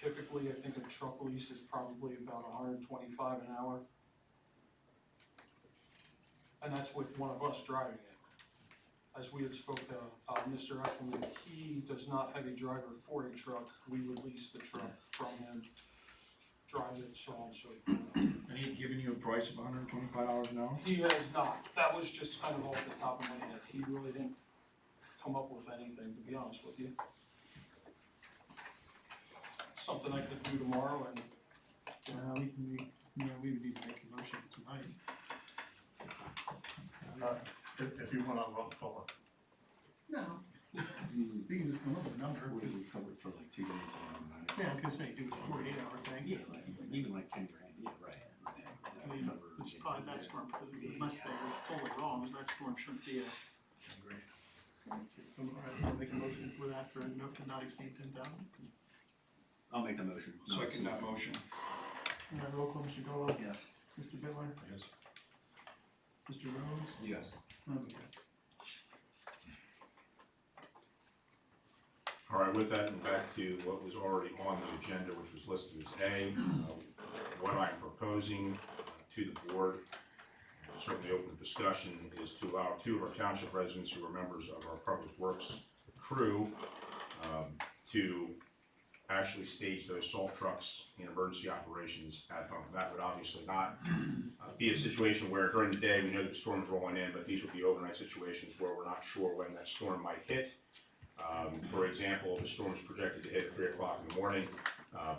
typically, a truck lease is probably about $125 an hour. And that's with one of us driving it. As we had spoke to, Mr. Eshelman, he does not have a driver for a truck, we would lease the truck from him, drive it, so on and so forth. And he had given you a price of $125 an hour? He has not, that was just kind of off the top of my head, he really didn't come up with anything, to be honest with you. Something I could do tomorrow and. We would need to make a motion tonight. If you want, I'll call it. No. You can just come up with a number. We covered it for like 2 days. Yeah, I was gonna say, do a 48-hour thing. Yeah, even like 10 grand, yeah, right. I mean, it's probably that storm, because unless they were totally wrong, that storm shouldn't be a. Alright, make a motion for that for not exceed 10,000. I'll make the motion. Second that motion. Alright, roll call, Mr. Gallow. Yes. Mr. Bitler. Yes. Mr. Rose. Yes. Yes. All right, with that, and back to what was already on the agenda, which was listed as A, what I'm proposing to the board, certainly open the discussion, is to allow 2 of our township residents who are members of our public works crew to actually stage those salt trucks in emergency operations at home. That would obviously not be a situation where during the day we know that the storm's rolling in, but these would be overnight situations where we're not sure when that storm might hit. For example, the storm is projected to hit at 3 o'clock in the morning,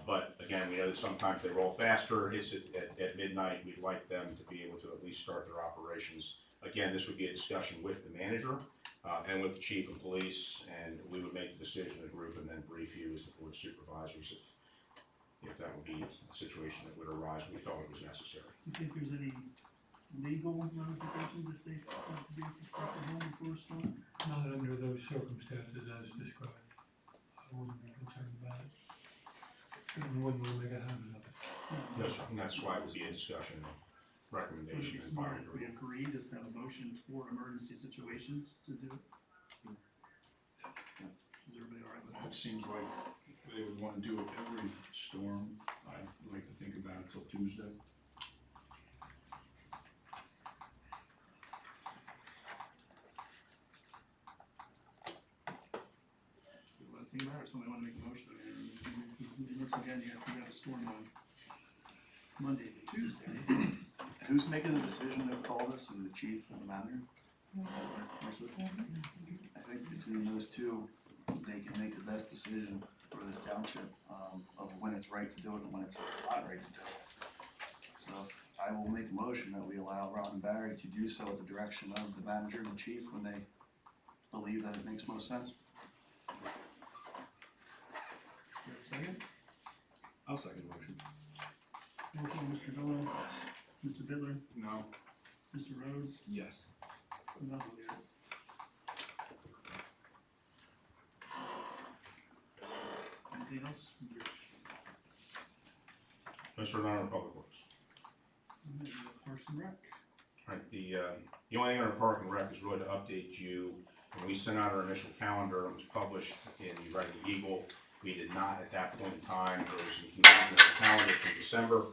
but again, we know that sometimes they roll faster. It's at midnight. We'd like them to be able to at least start their operations. Again, this would be a discussion with the manager and with the chief of police, and we would make the decision as a group and then brief you as the board of supervisors if that would be a situation that would arise. We felt it was necessary. Do you think there's any legal ramifications if they have to be brought home before a storm? Not under those circumstances as described. I wouldn't be concerned about it. And wouldn't want to make a habit of it. No, sir, and that's why it would be a discussion, Would it recommendation. be and smart final if we approval. agree just to have a motion for emergency situations to do it? Is everybody all right with It that? seems like they would want to do it every storm. I'd like to think about it till Tuesday. anything about it, or somebody wanna make a motion? Because once again, you have a storm on Monday to Tuesday. Who's making the decision to call this, and the chief and the manager? I think between those two, they can make the best decision for this township, of when it's right to do it and when it's not right to do it. So I will make a motion that we allow Ron and Barry to do so at the direction of the manager and the chief when they believe that it makes most sense. You have a second? I'll second the motion. Roll call, Mr. Dolan, Mr. Bittler, No. Mr. Rhodes, Yes. and I'll vote yes. Anything else? Mr. Leonard, Public Works. Parks and Rec. Right, the only thing on our Park and Rec is really to update you. When we sent out our initial calendar, it was published in the Writing Eagle. We did not at that point in time, there was some confusion in the calendar from December.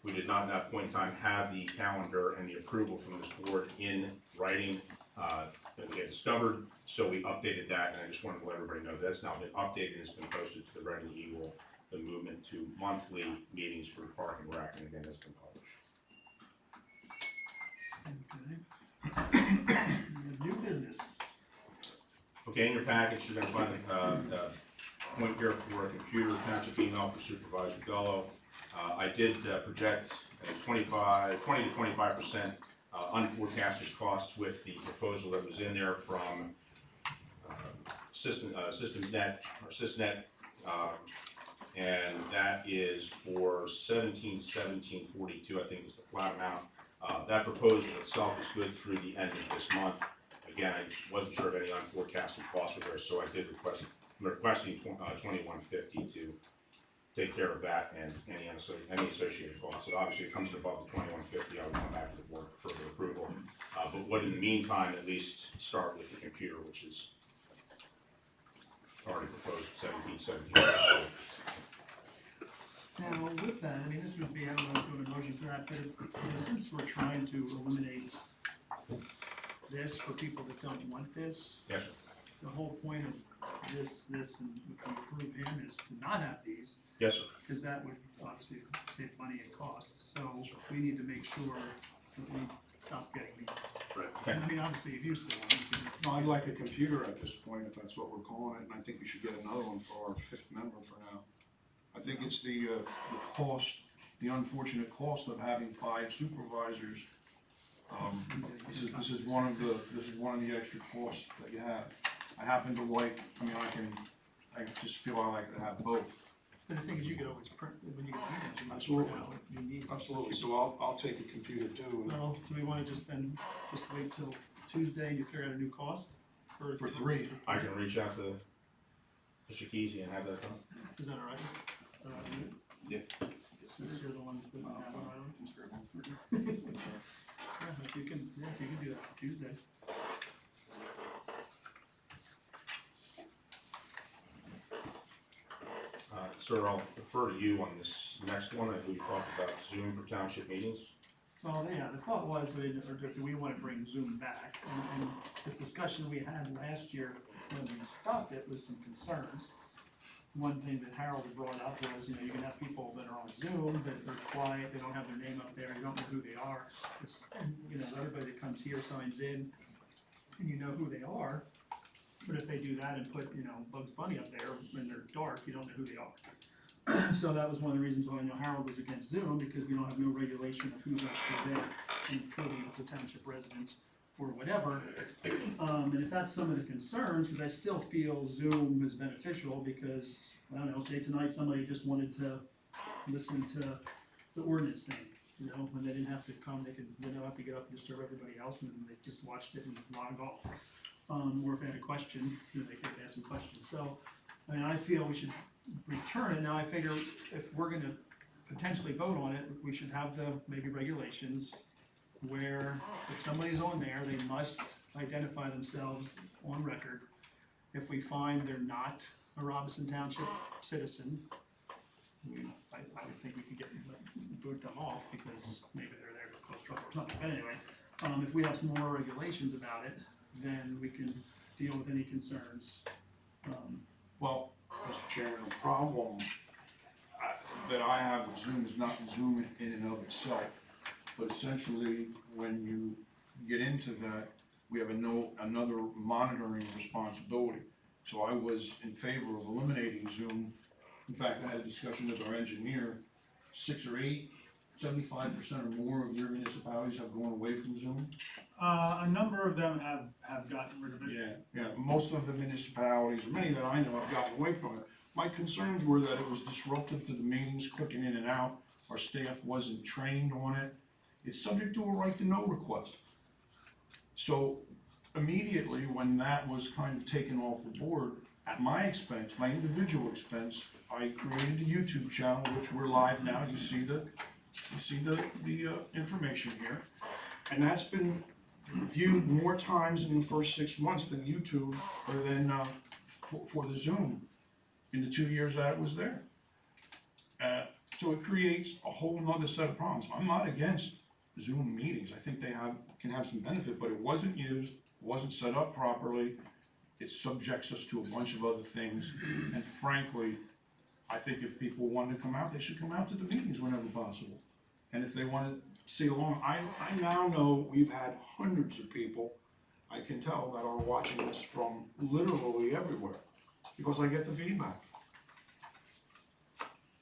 We did not at that point in time have the calendar and the approval from this board in writing that we had discovered. So we updated that, and I just wanted to let everybody know that's now been updated and it's been posted to the Writing Eagle, the movement to monthly meetings for Park and Rec, and again, that's been published. Okay. We have new business. Okay, in your package, you're gonna find a point here for a computer township email for Supervisor Gullo. I did project a 20 to 25% unforecasted costs with the proposal that was in there from SysNet, and that is for 17,1742, I think is the flat amount. That proposal itself is good through the end of this month. Again, I wasn't sure of any unforecasted costs were there, so I did I'm requesting 2150 to take care of that and any associated costs. So obviously, it comes above the 2150, I would come back to the board for further approval. But what in the meantime, at least start with the computer, which is already proposed at 17,17. Now, with that, I mean, this would be, I don't know if you want a motion for that, but since we're trying to eliminate this for people that don't want this, Yes, sir. the whole point of this, and if we approve him is to not have these, Yes, sir. because that would obviously save money and costs, so we need to make sure that we stop getting these. Right. And I mean, obviously, if you still want it, No, I'd like a computer at this point, if that's what we're calling it, and I think we should get another one for our fifth member for now. I think it's the cost, the unfortunate cost of having 5 supervisors. This is one of the extra costs that you have. I happen to like, I just feel I like to have both. but the thing is, you could always print, when you get emails, you can Absolutely. print out what you need. Absolutely, so I'll take a computer too, Well, do we wanna just wait till Tuesday and you figure out a new cost? for 3. I can reach out to Mr. Kesey and have that done. Is that all right? All right with you? Yeah. Since you're the one that didn't have it, right? Yeah, if you can do that for Tuesday. Sir, I'll defer to you on this next one. I believe we talked about Zoom for township meetings. Well, yeah, the thought was, or do we wanna bring Zoom back? And this discussion we had last year when we stopped it was some concerns. One thing that Harold had brought up was, you can have people that are on Zoom, that they're quiet, they don't have their name up there, you don't know who they are. Everybody that comes here signs in, and you know who they are. But if they do that and put, Bugs Bunny up there when they're dark, you don't know who they are. So that was one of the reasons why Harold was against Zoom, because we don't have no regulation of who's actually there, and Cody is a township resident or whatever. And if that's some of the concerns, because I still feel Zoom is beneficial, because, I don't know, say tonight somebody just wanted to listen to the ordinance thing, when they didn't have to come, they don't have to get up and disturb everybody else, and they just watched it and logged off. Or if they had a question, they could ask some questions. So, I feel we should return it. Now, I figure if we're gonna potentially vote on it, we should have the maybe regulations where if somebody's on there, they must identify themselves on record. If we find they're not a Robeson Township citizen, I would think we could boot them off, because maybe they're there to cause trouble or something. But anyway, if we have some more regulations about it, then we can deal with any concerns. Well, Mr. Chairman, the problem that I have with Zoom is not Zoom in and of itself, but essentially, when you get into that, we have another monitoring responsibility. So I was in favor of eliminating Zoom. In fact, I had a discussion with our engineer, 6 or 8, 75% or more of your municipalities have gone away from Zoom. A number of them have gotten rid of it. Yeah, most of the municipalities, many that I know, have gotten away from it. My concerns were that it was disruptive to the meetings, clicking in and out. Our staff wasn't trained on it. It's subject to a right to know request. So immediately when that was kind of taken off the board, at my expense, my individual expense, I created a YouTube channel, which we're live now. You see the information here. And that's been viewed more times in the first 6 months than YouTube or than for the Zoom in the 2 years that it was there. So it creates a whole nother set of problems. I'm not against Zoom meetings. I think they can have some benefit, but it wasn't used, wasn't set up properly. It subjects us to a bunch of other things. And frankly, I think if people want to come out, they should come out to the meetings whenever possible. And if they want to see along, I now know we've had hundreds of people, I can tell, that are watching this from literally everywhere, because I get the feedback.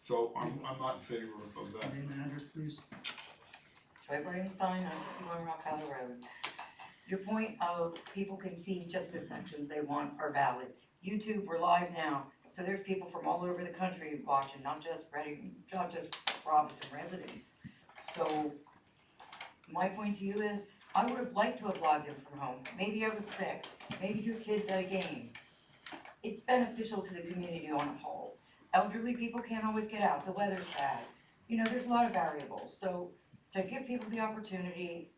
So I'm not in favor of that. Name and address, please. Troy Williamstein, 961 Rock Hollow Road. Your point of people can see just the sections they want are valid. YouTube, we're live now, so there's people from all over the country watching, not just Robeson residents. So my point to you is, I would have liked to have logged in from home. Maybe I was sick, maybe your kid's at a game. It's beneficial to the community on a whole. Elderly people can't always get out, the weather's bad. You know, there's a lot of variables, so to give people the opportunity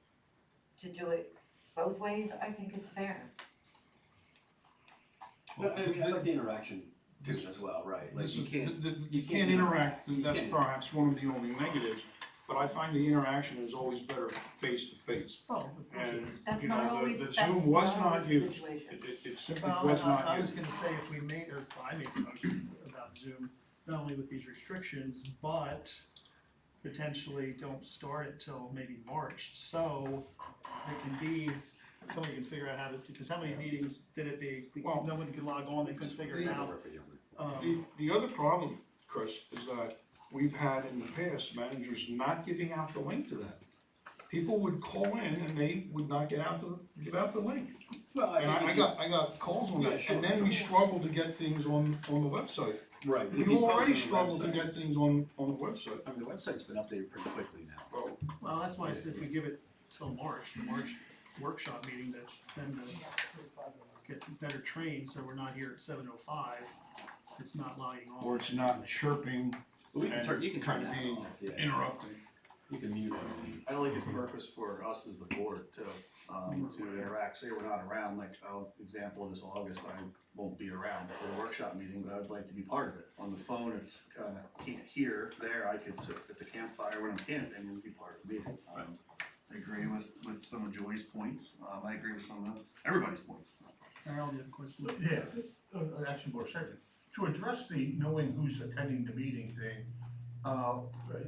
to do it both ways, I think is fair. No, I mean, I like the interaction too as well, right? Like You can't interact, and that's perhaps one of the only negatives, but I find the interaction is always better face to face. Oh, of course it And, is. That's you not know, always, the that's Zoom was not not always the used. situation. It simply Well, was not I was used. gonna say, if I made the motion about Zoom, not only with these restrictions, but potentially don't start it till maybe March, so it can be, somebody can figure out how to, because how many meetings did it be? Well, No one could log on, they couldn't figure it out. The other problem, Chris, is that we've had in the past managers not giving out the link to that. People would call in and they would not give out the link. Well, And I got calls on that, and then we struggled to get things on the website. Right. We already struggled to get things on the website. I mean, the website's been updated pretty quickly now. Oh, Well, that's why I said if we give it till March, the March workshop meeting, that then get better trained, so we're not here at 7:05, it's not logging on. or it's not chirping Well, you can turn kind of that being off, yeah. interrupting. You can mute everything. I like its purpose for us as the board to interact, say we're not around, like, example, this August, I won't be around for the workshop meeting, but I would like to be part of it. On the phone, it's kinda can't hear, there, I could sit at the campfire when I'm camping and be part of the meeting. I agree with some of Joey's points, I agree with some of everybody's points. Harold, you have a question? Yeah, actually more second. To address the knowing who's attending the meeting thing,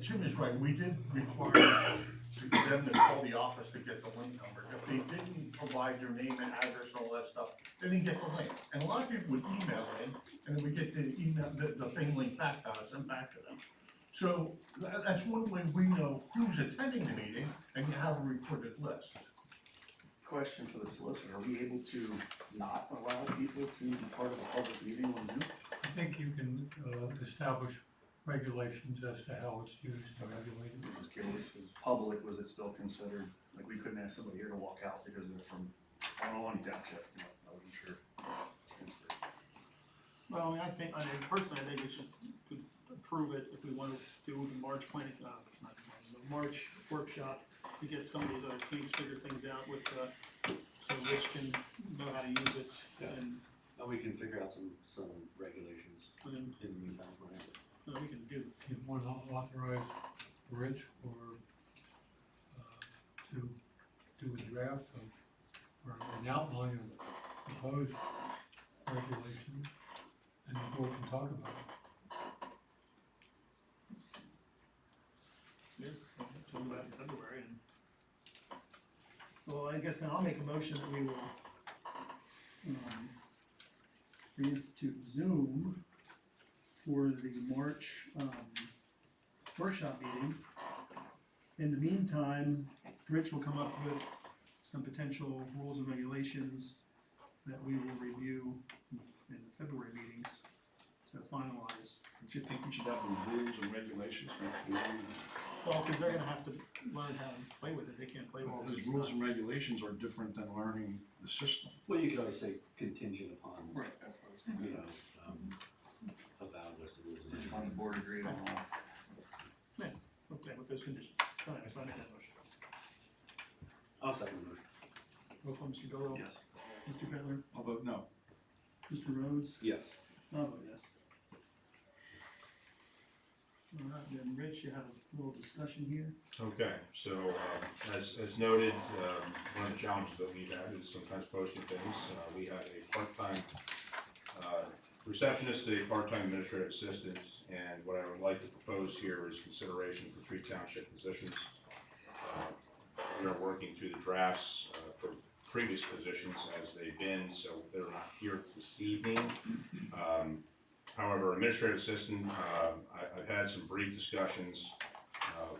Jim is right, we did require them to call the office to get the link number. If they didn't provide their name and address and all that stuff, they didn't get the link. And a lot of people would email in, and then we get the email, the thing linked back to us and back to them. So that's one way we know who's attending the meeting, and you have a recorded list. Question for the solicitor, are we able to not allow people to be part of a public meeting on Zoom? I think you can establish regulations as to how it's used and regulated. I was curious, was public, was it still considered, like, we couldn't ask somebody here to walk out because they're from 101 Township, you know, I wasn't sure. Well, I mean, personally, I think we should approve it if we want to do the March planning, not planning, the March workshop, to get some of these other things, figure things out with, so Rich can know how to use it, and We can figure out some regulations then, in the meantime, whatever. we can do. You want to authorize Rich to do a draft or an outline of proposed regulations, and and the board can talk about it. Yeah, talk about it in February and. Well, I guess then I'll make a motion that we will, reinstitute Zoom for the March, workshop meeting. In the meantime, Rich will come up with some potential rules and regulations that we will review in the February meetings to finalize. Don't you think we should have the rules and regulations before we? Well, cause they're gonna have to learn how to play with it, they can't play with Well, it. those It's rules not- and regulations are different than learning the system. Well, you could always say contingent upon, Right, that's what I was gonna you know, a valid list of rules and say. regulations. On the board agreed on all. Okay, with those conditions. Alright, so I made that motion. I'll second the motion. Roll call, Mr. Gallow. Yes. Mr. Bitler. I'll vote no. Mr. Rhodes. Yes. I'll vote yes. Alright, then Rich, you have a little discussion here. Okay, so, as noted, one of the challenges that we've had is sometimes posting things. We have a part-time, receptionist, a part-time administrative assistant, and what I would like to propose here is consideration for 3 township positions. We are working through the drafts, for previous positions as they've been, so they're not here this evening. However, administrative assistant, I've had some brief discussions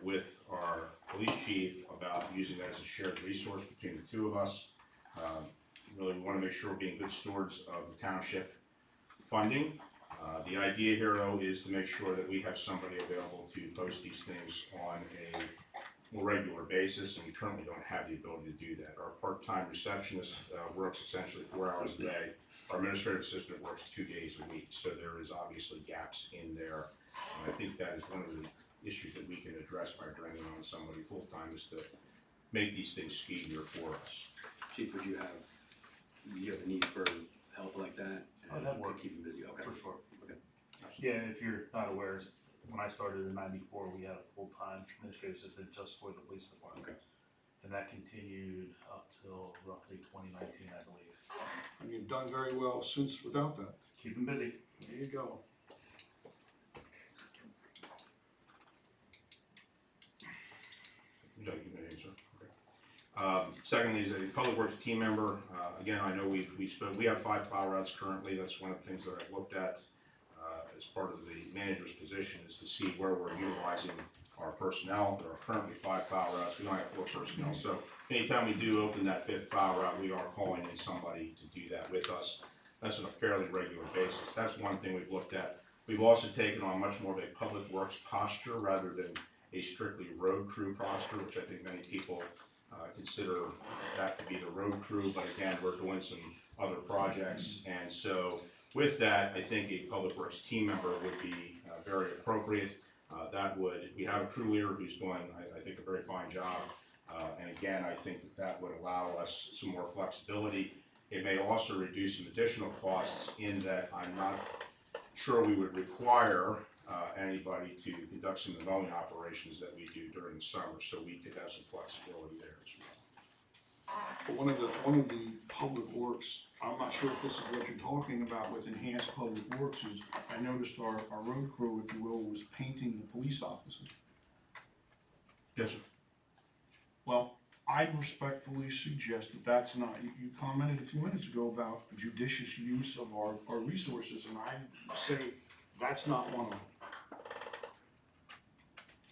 with our police chief about using that as a shared resource between the two of us. Really, we wanna make sure we're being good stewards of the township funding. The idea here, though, is to make sure that we have somebody available to post these things on a more regular basis, and we currently don't have the ability to do that. Our part-time receptionist works essentially 4 hours a day. Our administrative assistant works 2 days a week, so there is obviously gaps in there. And I think that is one of the issues that we can address by bringing on somebody full-time, is to make these things speedier for us. Chief, would you have a need for help like that? I'd have work. Keep you busy, okay. For sure. Okay. Yeah, if you're not aware, when I started in '94, we had a full-time administrative assistant just for the police department. Okay. And that continued up till roughly 2019, I believe. And you've done very well since without that. Keep them busy. There you go. Would you like to give me an answer? Okay. Secondly, is a public works team member. Again, I know we spoke, we have 5 plow routes currently. That's one of the things that I've looked at as part of the manager's position, is to see where we're utilizing our personnel. There are currently 5 plow routes. We only have 4 personnel. So anytime we do open that 5th plow route, we are calling in somebody to do that with us. That's on a fairly regular basis. That's one thing we've looked at. We've also taken on much more of a public works posture rather than a strictly road crew posture, which I think many people consider that to be the road crew, but again, we're doing some other projects, and so with that, I think a public works team member would be very appropriate. We have a crew leader who's doing, I think, a very fine job, and again, I think that would allow us some more flexibility. It may also reduce some additional costs in that I'm not sure we would require anybody to conduct some of the mowing operations that we do during the summer, so we could have some flexibility there as well. But one of the public works, I'm not sure if this is what you're talking about with enhanced public works, is I noticed our road crew, if you will, was painting the police officers. Yes, sir. Well, I'd respectfully suggest that that's not, you commented a few minutes ago about judicious use of our resources, and I say that's not one of them.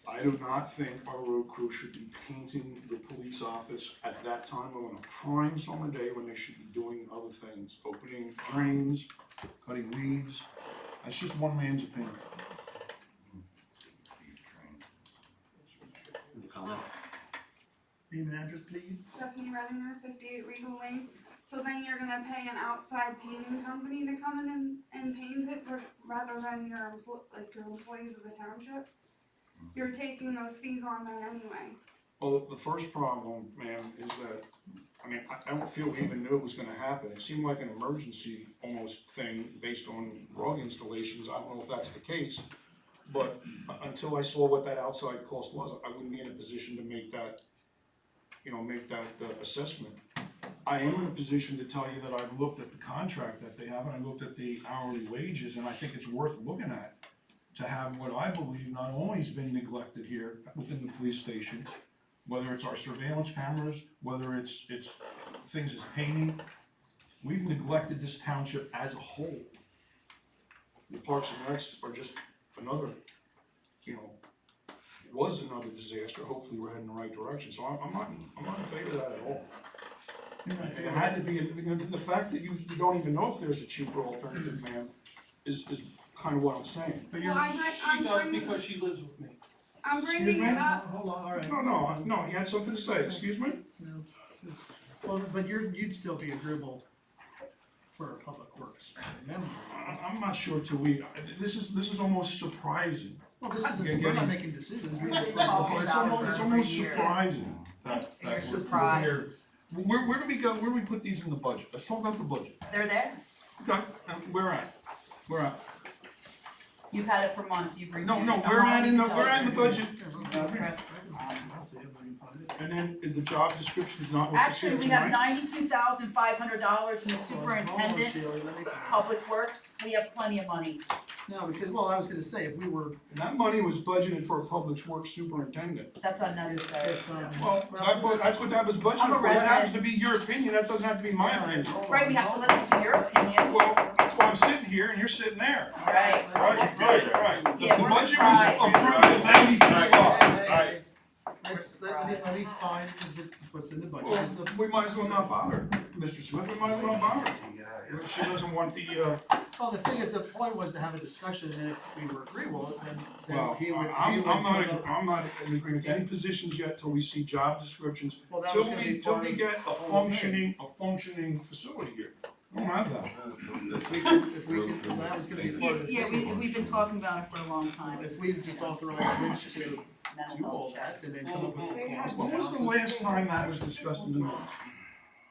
I do not think our road crew should be painting the police office at that time on a prime summer day when they should be doing other things, opening drains, cutting weeds. That's just one man's opinion. Comment? Name and address, please. Stephanie Redinger, 58 Regal Lane. So then you're gonna pay an outside painting company to come in and paint it rather than your employees of the township? You're taking those fees on then anyway. Well, the first problem, ma'am, is that, I don't feel we even knew it was gonna happen. It seemed like an emergency almost thing based on rug installations. I don't know if that's the case. But until I saw what that outside cost was, I wouldn't be in a position to make that assessment. I am in a position to tell you that I've looked at the contract that they have, and I looked at the hourly wages, and I think it's worth looking at to have what I believe not only has been neglected here within the police station, whether it's our surveillance cameras, whether it's things as painting, we've neglected this township as a whole. The Parks and Recs are just another, was another disaster. Hopefully we're heading in the right direction, so I'm not in favor of that at all. It had to be, the fact that you don't even know if there's a cheaper alternative, ma'am, is kind of what I'm saying. But Well, She does because she lives with me. I'm Excuse bringing me? it up. Hold on, all right. No, he had something to say, excuse me? No, it's- Well, but you'd still be agreeable for a public works member. I'm not sure till this is almost surprising. Well, this isn't, Again, we're not making decisions. We're just talking It's about almost, it it's for almost every year. surprising that You're we're surprised. here. Where do we go, where do we put these in the budget? Let's talk about the budget. They're there. Okay, where at? Where at? You've had it for months, you've reviewed No, it. no, I'm we're not at in the, gonna we're tell at in the you. budget. Chris, And then the job description is not what you actually, said we have tonight? $92,500 from the superintendent, Public Works, we have plenty of money. No, because, well, I was gonna say, if we were, And that money was budgeted for a public works superintendent. That's unnecessary. Well, that's what that was I'm budgeted a for. That happens to resident. be your opinion, that doesn't have to be my opinion. Right, we have to listen to your opinion. Well, that's why I'm sitting here and you're sitting there. Right. Right. Yeah, The we're budget was surprised. approved at 90%. let me find what's in the budget. Well, Is the- we might as well not bother, Mr. Smith, we might as well not bother. She doesn't want the, Well, the thing is, the point was to have a discussion, and if we were agreeable, then well, he would. I'm not he would- in any positions yet till we see job descriptions, Well, that till was gonna we, be till part we of get the whole thing. a functioning facility here. We don't have that. If we could, that was gonna be part of the Yeah, thing. we've been talking about it for a long time. If we just authorized Rich to Mental do all health check. that, and then come up with a cost. When was the last time that was discussed in the notes?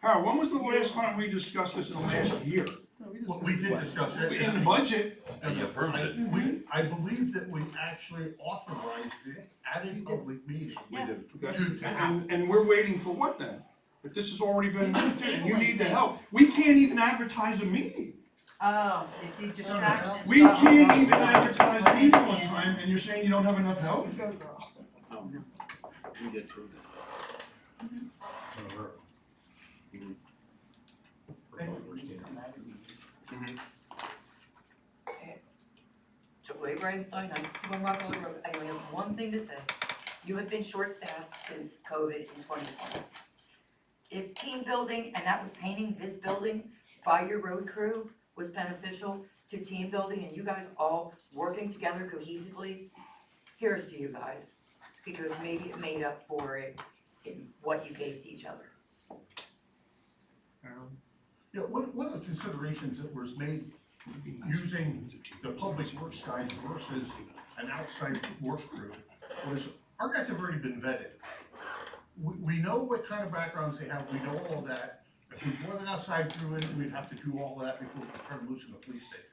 Harold, when was the last time we discussed this in the last year? No, Well, we did discuss it. In the budget? And you approved it. I believe that we actually authorized it at a public meeting. We did. To happen. And we're waiting for what then? If this has already been, and you need the help, we can't even advertise a meeting. Oh, you see distractions. We can't even advertise a meeting on time, and you're saying you don't have enough help? We did prove that. Joy Brainstein, 961 Rockville Road, I only have one thing to say. You have been short-staffed since COVID in 2020. If team building, and that was painting this building by your road crew, was beneficial to team building and you guys all working together cohesively, here's to you guys, because maybe it made up for it in what you gave to each other. Yeah, one of the considerations that was made using the public works guys versus an outside work crew was, our guys have already been vetted. We know what kind of backgrounds they have, we know all of that. If we brought an outside crew in, we'd have to do all of that before we could turn loose in the police station.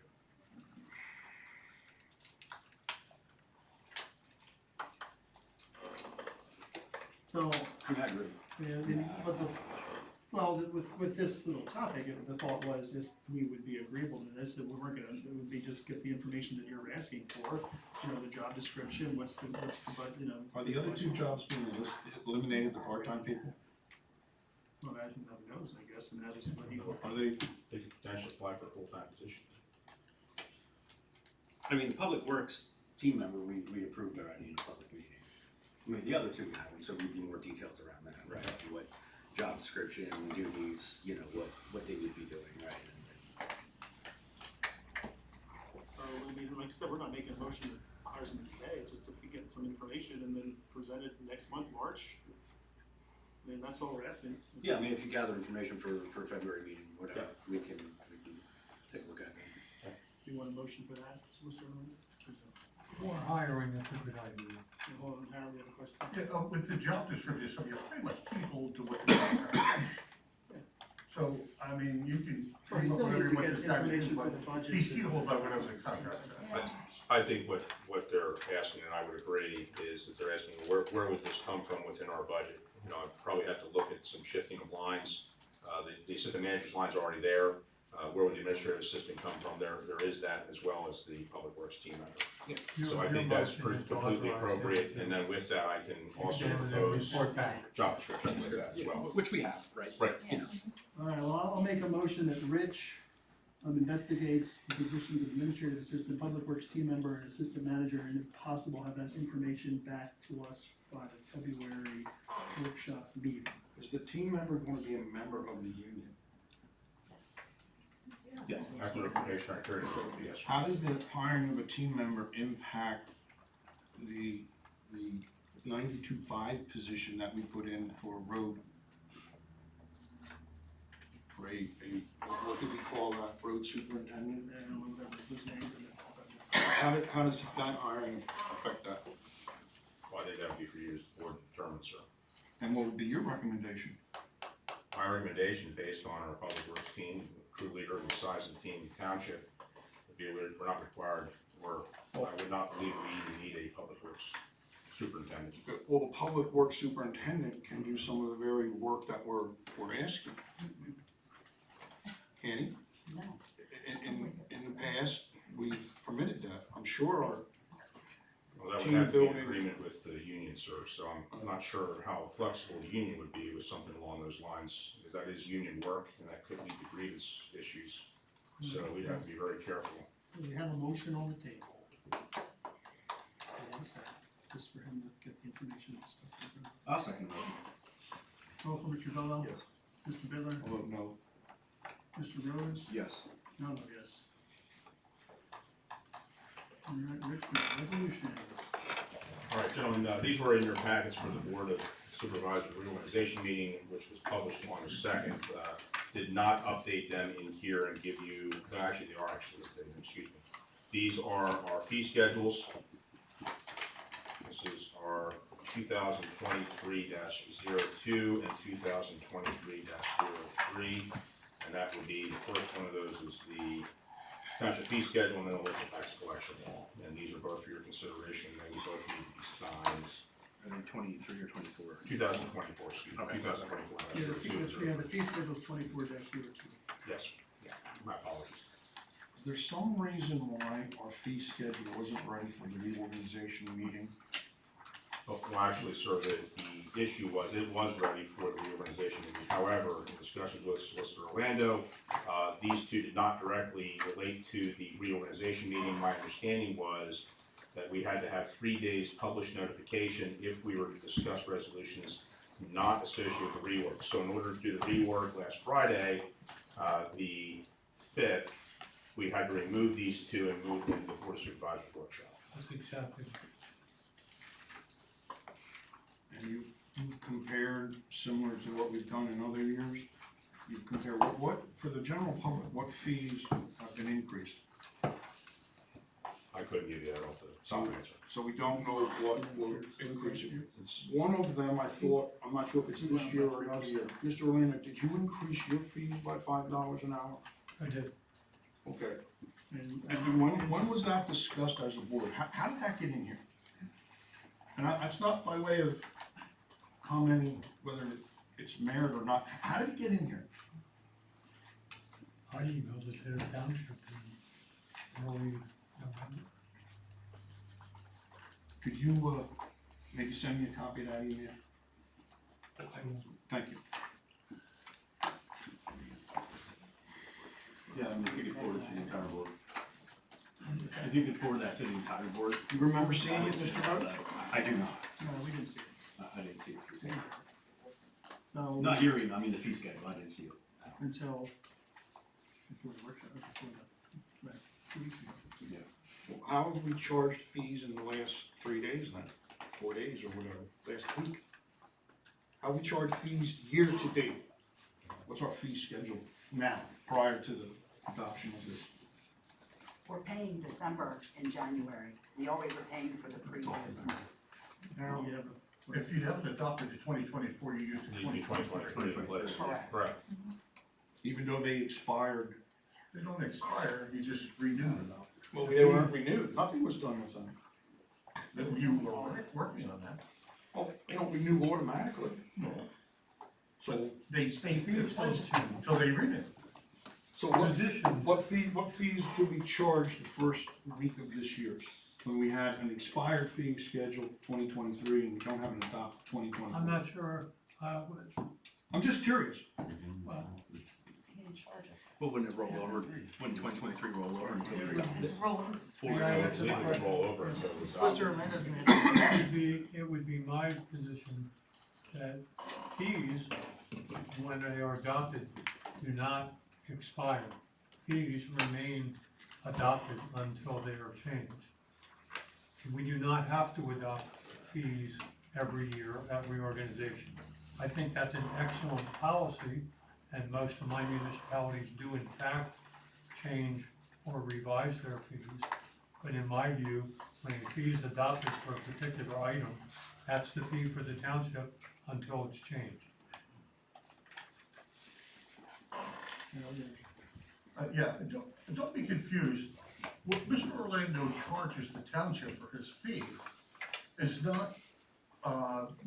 So, I agree. yeah, but with this little topic, the thought was if we would be agreeable to this, that we weren't gonna, it would be just get the information that you're asking for, the job description, what's the, Are the other two jobs being eliminated, the part-time people? Well, that knows, I guess, and that is what he. Are they? They could potentially apply for a full-time position. I mean, the Public Works team member, we approved already in a public meeting. I mean, the other two we haven't, so we need more details around that, right? What job description, duties, what they would be doing, right? So, I mean, like I said, we're not making a motion to hire somebody today, just if we get some information and then present it next month, March. I mean, that's all we're asking. Yeah, I mean, if you gather information for February meeting, whatever, we can take a look at it. Do you want a motion for that, Mr. Owens? For hiring, that's a good idea. Hold on, Harold, we have a question. Yeah, with the job description, so you're pretty much keyhole to what the contract is. So, I mean, you can. Well, he come up still with needs to what get this guy information thinks, for but the budget. he's keyhole by whatever the contract says. I think what they're asking, and I would agree, is that they're asking, where would this come from within our budget? I'd probably have to look at some shifting of lines, The assistant manager's line's are already there. Where would the administrative assistant come from? There is that, as well as the public works team member. So I think that's completely appropriate, and then with that, I can also propose job descriptions with that as well. Which we have, right? Right. You know. Alright, well, I'll make a motion that Rich, investigates the positions of administrative assistant, public works team member, and assistant manager, and if possible, have that information back to us by the February workshop meeting. Is the team member gonna be a member of the union? Yes. After the probationary period, yes. How does the hiring of a team member impact the 92.5 position that we put in for road? For what did we call that, road superintendent? And whatever his name is. How does that hiring affect that? Well, I think that would be for you as the board to determine, sir. And what would be your recommendation? My recommendation, based on our public works team, crew leader, and the size of the team in the township, would be we're not required, or I would not believe we even need a public works superintendent. Well, the public works superintendent can do some of the very work that we're asking. Can he? No. In the past, we've permitted that. I'm sure our Well, that would team have to be in building. agreement with the union, sir, so I'm not sure how flexible the union would be with something along those lines, because that is union work, and that could lead to grievance issues. So we'd have to be very careful. We have a motion on the table. And it's that, just for him to get the information and stuff. I'll second the motion. Roll call, Mr. Bellwell? Yes. Mr. Bittler? I'll vote no. Mr. Rhodes? Yes. No, no, yes. Alright, Richmond, resolution. All right, gentlemen, these were in your packets for the Board of Supervisors reorganization meeting, which was published on the 2nd. Did not update them in here and give you, no, actually, they are actually updated, excuse me. These are our fee schedules. This is our 2023-02 and 2023-03. And that would be, the first one of those is the township fee schedule and then the local tax collection law. And these are both for your consideration, they would both need to be signed. Are they 23 or 24? 2024, excuse me, Okay. 2024. Yeah, the fee schedule's 24-02. Yes, my apologies. Is there some reason why our fee schedule wasn't ready for the reorganization meeting? Well, actually, sir, the issue was, it was ready for the reorganization meeting. However, in discussions with Solicitor Orlando, these two did not directly relate to the reorganization meeting. My understanding was that we had to have 3 days published notification if we were to discuss resolutions not associated with the rework. So in order to do the rework last Friday, the 5th, we had to remove these two and move them to the Board of Supervisors workshop. That's accepted. And you've compared similar to what we've done in other years? You've compared what, for the general public, what fees have been increased? I couldn't give you that off the top of my head, sir. So we don't know what will increase it. It's one of them, I thought, I'm not sure if it's this year or another year. Mr. Orlando, did you increase your fees by $5 an hour? I did. Okay. And when was that discussed as a board? How did that get in here? And that's not by way of commenting whether it's merit or not. How did it get in here? I emailed it to the township in early November. Could you, maybe send me a copy of that email? I will. Thank you. Yeah, I mean, if you could forward it to the entire board. If you could forward that to the entire board. You remember seeing it, Mr. Rhodes? I do not. No, we didn't see it. I didn't see it. So, Not your email, I mean the fee schedule, I didn't see it. until before the workshop, before the, right, 2 weeks ago. Well, how have we charged fees in the last 3 days then? 4 days or whatever, last week? How we charge fees year to date? What's our fee schedule now, prior to the adoption of this? We're paying December and January. We always are paying for the previous month. Now, if you haven't adopted the 2024, you used the The 2023 in place. Correct. Correct. Even though they expired? They don't expire, you just renew them. Well, they weren't renewed, nothing was done with them. You were working on that. Well, they don't renew automatically. No. So, they stay in place until they renew. so In what, addition, what fees did we charge the first week of this year? When we had an expired fee scheduled 2023 and we don't have an adopt 2024? I'm not sure, I'm just curious. well, Well, wouldn't it roll over, wouldn't 2023 roll over until they adopt it? It's legal to roll over, so it's. Solicitor Amanda's gonna have to. it would be my position that fees, when they are adopted, do not expire. Fees remain adopted until they are changed. We do not have to adopt fees every year at reorganization. I think that's an excellent policy, and most of my municipalities do in fact change or revise their fees. But in my view, when a fee is adopted for a particular item, that's the fee for the township until it's changed. Yeah, don't be confused. What Mr. Orlando charges the township for his fee is not,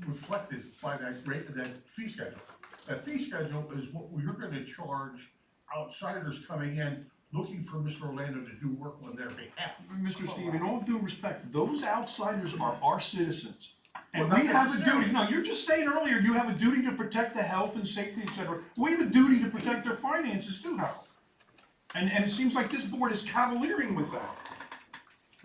reflected by that rate, that fee schedule. That fee schedule is what we're gonna charge outsiders coming in, looking for Mr. Orlando to do work on their behalf. Mr. Steve, in all due respect, those outsiders are our citizens. And Well, we not have a necessarily. duty, no, you're just saying earlier, you have a duty to protect the health and safety, et cetera. We have a duty to protect their finances too, Harold. And it seems like this board is cavalieering with that.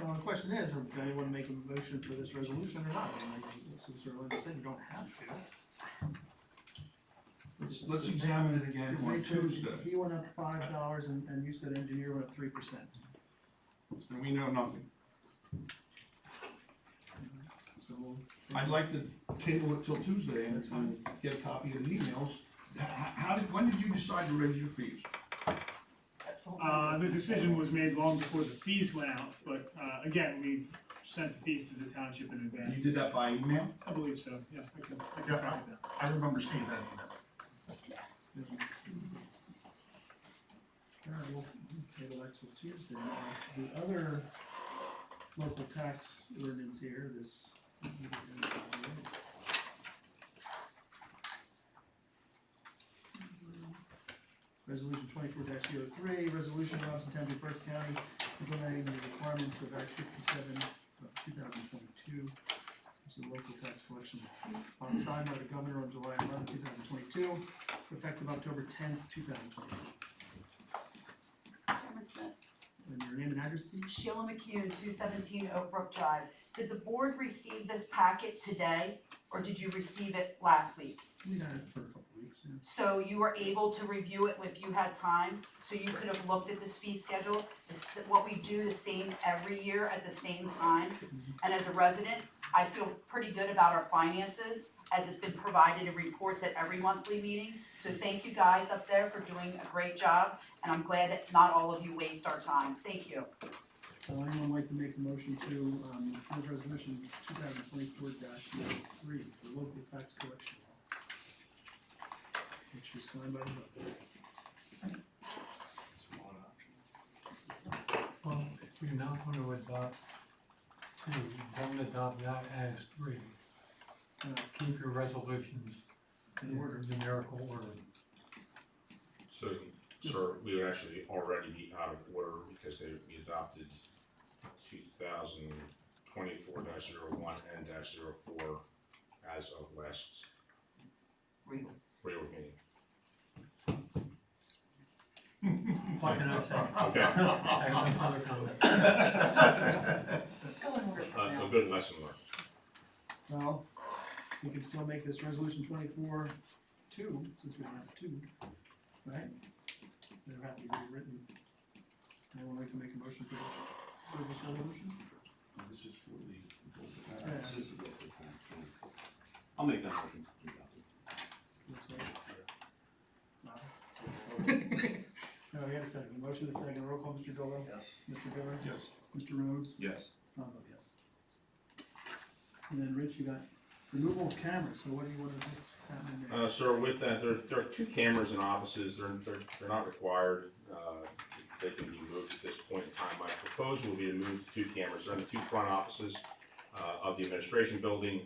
Well, the question is, do I wanna make a motion for this resolution or not? And like Solicitor Amanda's saying, you don't have to. Let's examine it again on They said Tuesday, he went up $5 and you said engineer went up 3%. and we know nothing. So we'll. I'd like to table it till Tuesday and That's fine. get a copy of the emails. When did you decide to raise your fees? The decision was made long before the fees went out, but, again, we sent the fees to the township in You advance. did that by email? I believe so, yeah, I can Yeah, track it down. I remember seeing that email. Alright, we'll table that till Tuesday. The other local tax ordinance here, this. Resolution 24-03, resolution of Robeson Township, Berks County, implementing the requirements of Act 57 of 2022. It's a local tax collection signed by the governor on July 11, 2022, effective October 10th, 2022. Chairman Smith. And your name and address, please? Sheila McCune, 217 Oak Brook Drive. Did the board receive this packet today, or did you receive it last week? We had it for a couple weeks, yeah. So you were able to review it if you had time, so you could have looked at this fee schedule? This, what we do the same every year at the same time. And as a resident, I feel pretty good about our finances, as it's been provided in reports at every monthly meeting. So thank you guys up there for doing a great job, and I'm glad that not all of you waste our time. Thank you. So anyone like to make a motion to, approve resolution 2024-03, the local tax collection law, which was signed by the governor. Well, if you're not gonna adopt two, don't adopt that as three. Keep your resolutions in order, numerical order. So, sir, we would actually already be out of order because we adopted 2024-01 and -04 as of last Real. meeting. What can I say? Okay. I have no other comment. Go in order from now. A good lesson learned. Well, we can still make this resolution 24-2, since we don't have two, right? They don't have to be rewritten. Anyone like to make a motion for this resolution? This is for the Yeah. This is the local tax. I'll make that motion. Looks like. No, we had a second, motion is second, roll call, Mr. Dolo? Yes. Mr. Diller? Yes. Mr. Rhodes? Yes. I'll vote yes. And then Rich, you got removal of cameras, so what do you want to, what's happening there? Sir, with that, there are two cameras in offices, they're not required, they can be moved at this point in time. My proposal will be to move the two cameras, they're in the two front offices of the administration building,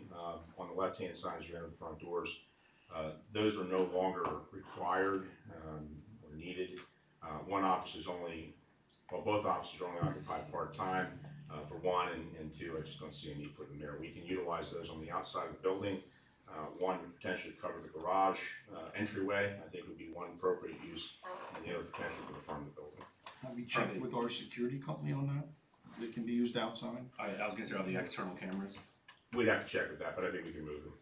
on the left-hand side as you enter the front doors. Those are no longer required, or needed. One office is only, well, both offices are only occupied part-time, for one, and two, I just don't see a need for them there. We can utilize those on the outside of the building. One would potentially cover the garage, entryway, I think would be one appropriate use, and the other potentially for the front of the building. Have we checked with our security company on that? They can be used outside? I was gonna say, are the external cameras? We'd have to check with that, but I think we can move them.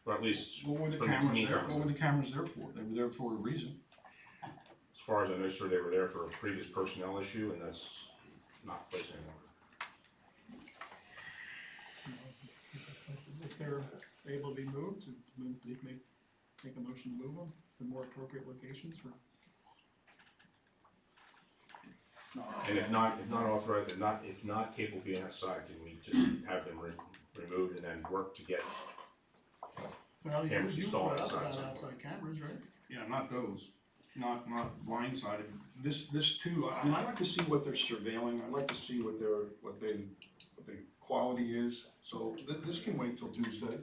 Or at least, What were the for cameras there, meantime. what were the cameras there for? They were there for a reason. As far as I know, sir, they were there for a previous personnel issue, and that's not placed anymore. If they're able to be moved, make a motion to move them to more appropriate locations for. And if not authorized, if not capable of being outside, can we just have them removed and then work to get Well, you cameras put installed up outside about somewhere? outside cameras, right? Yeah, not those, not blindsided. This too, I mean, I like to see what they're surveilling, I like to see what the quality is. So this can wait till Tuesday,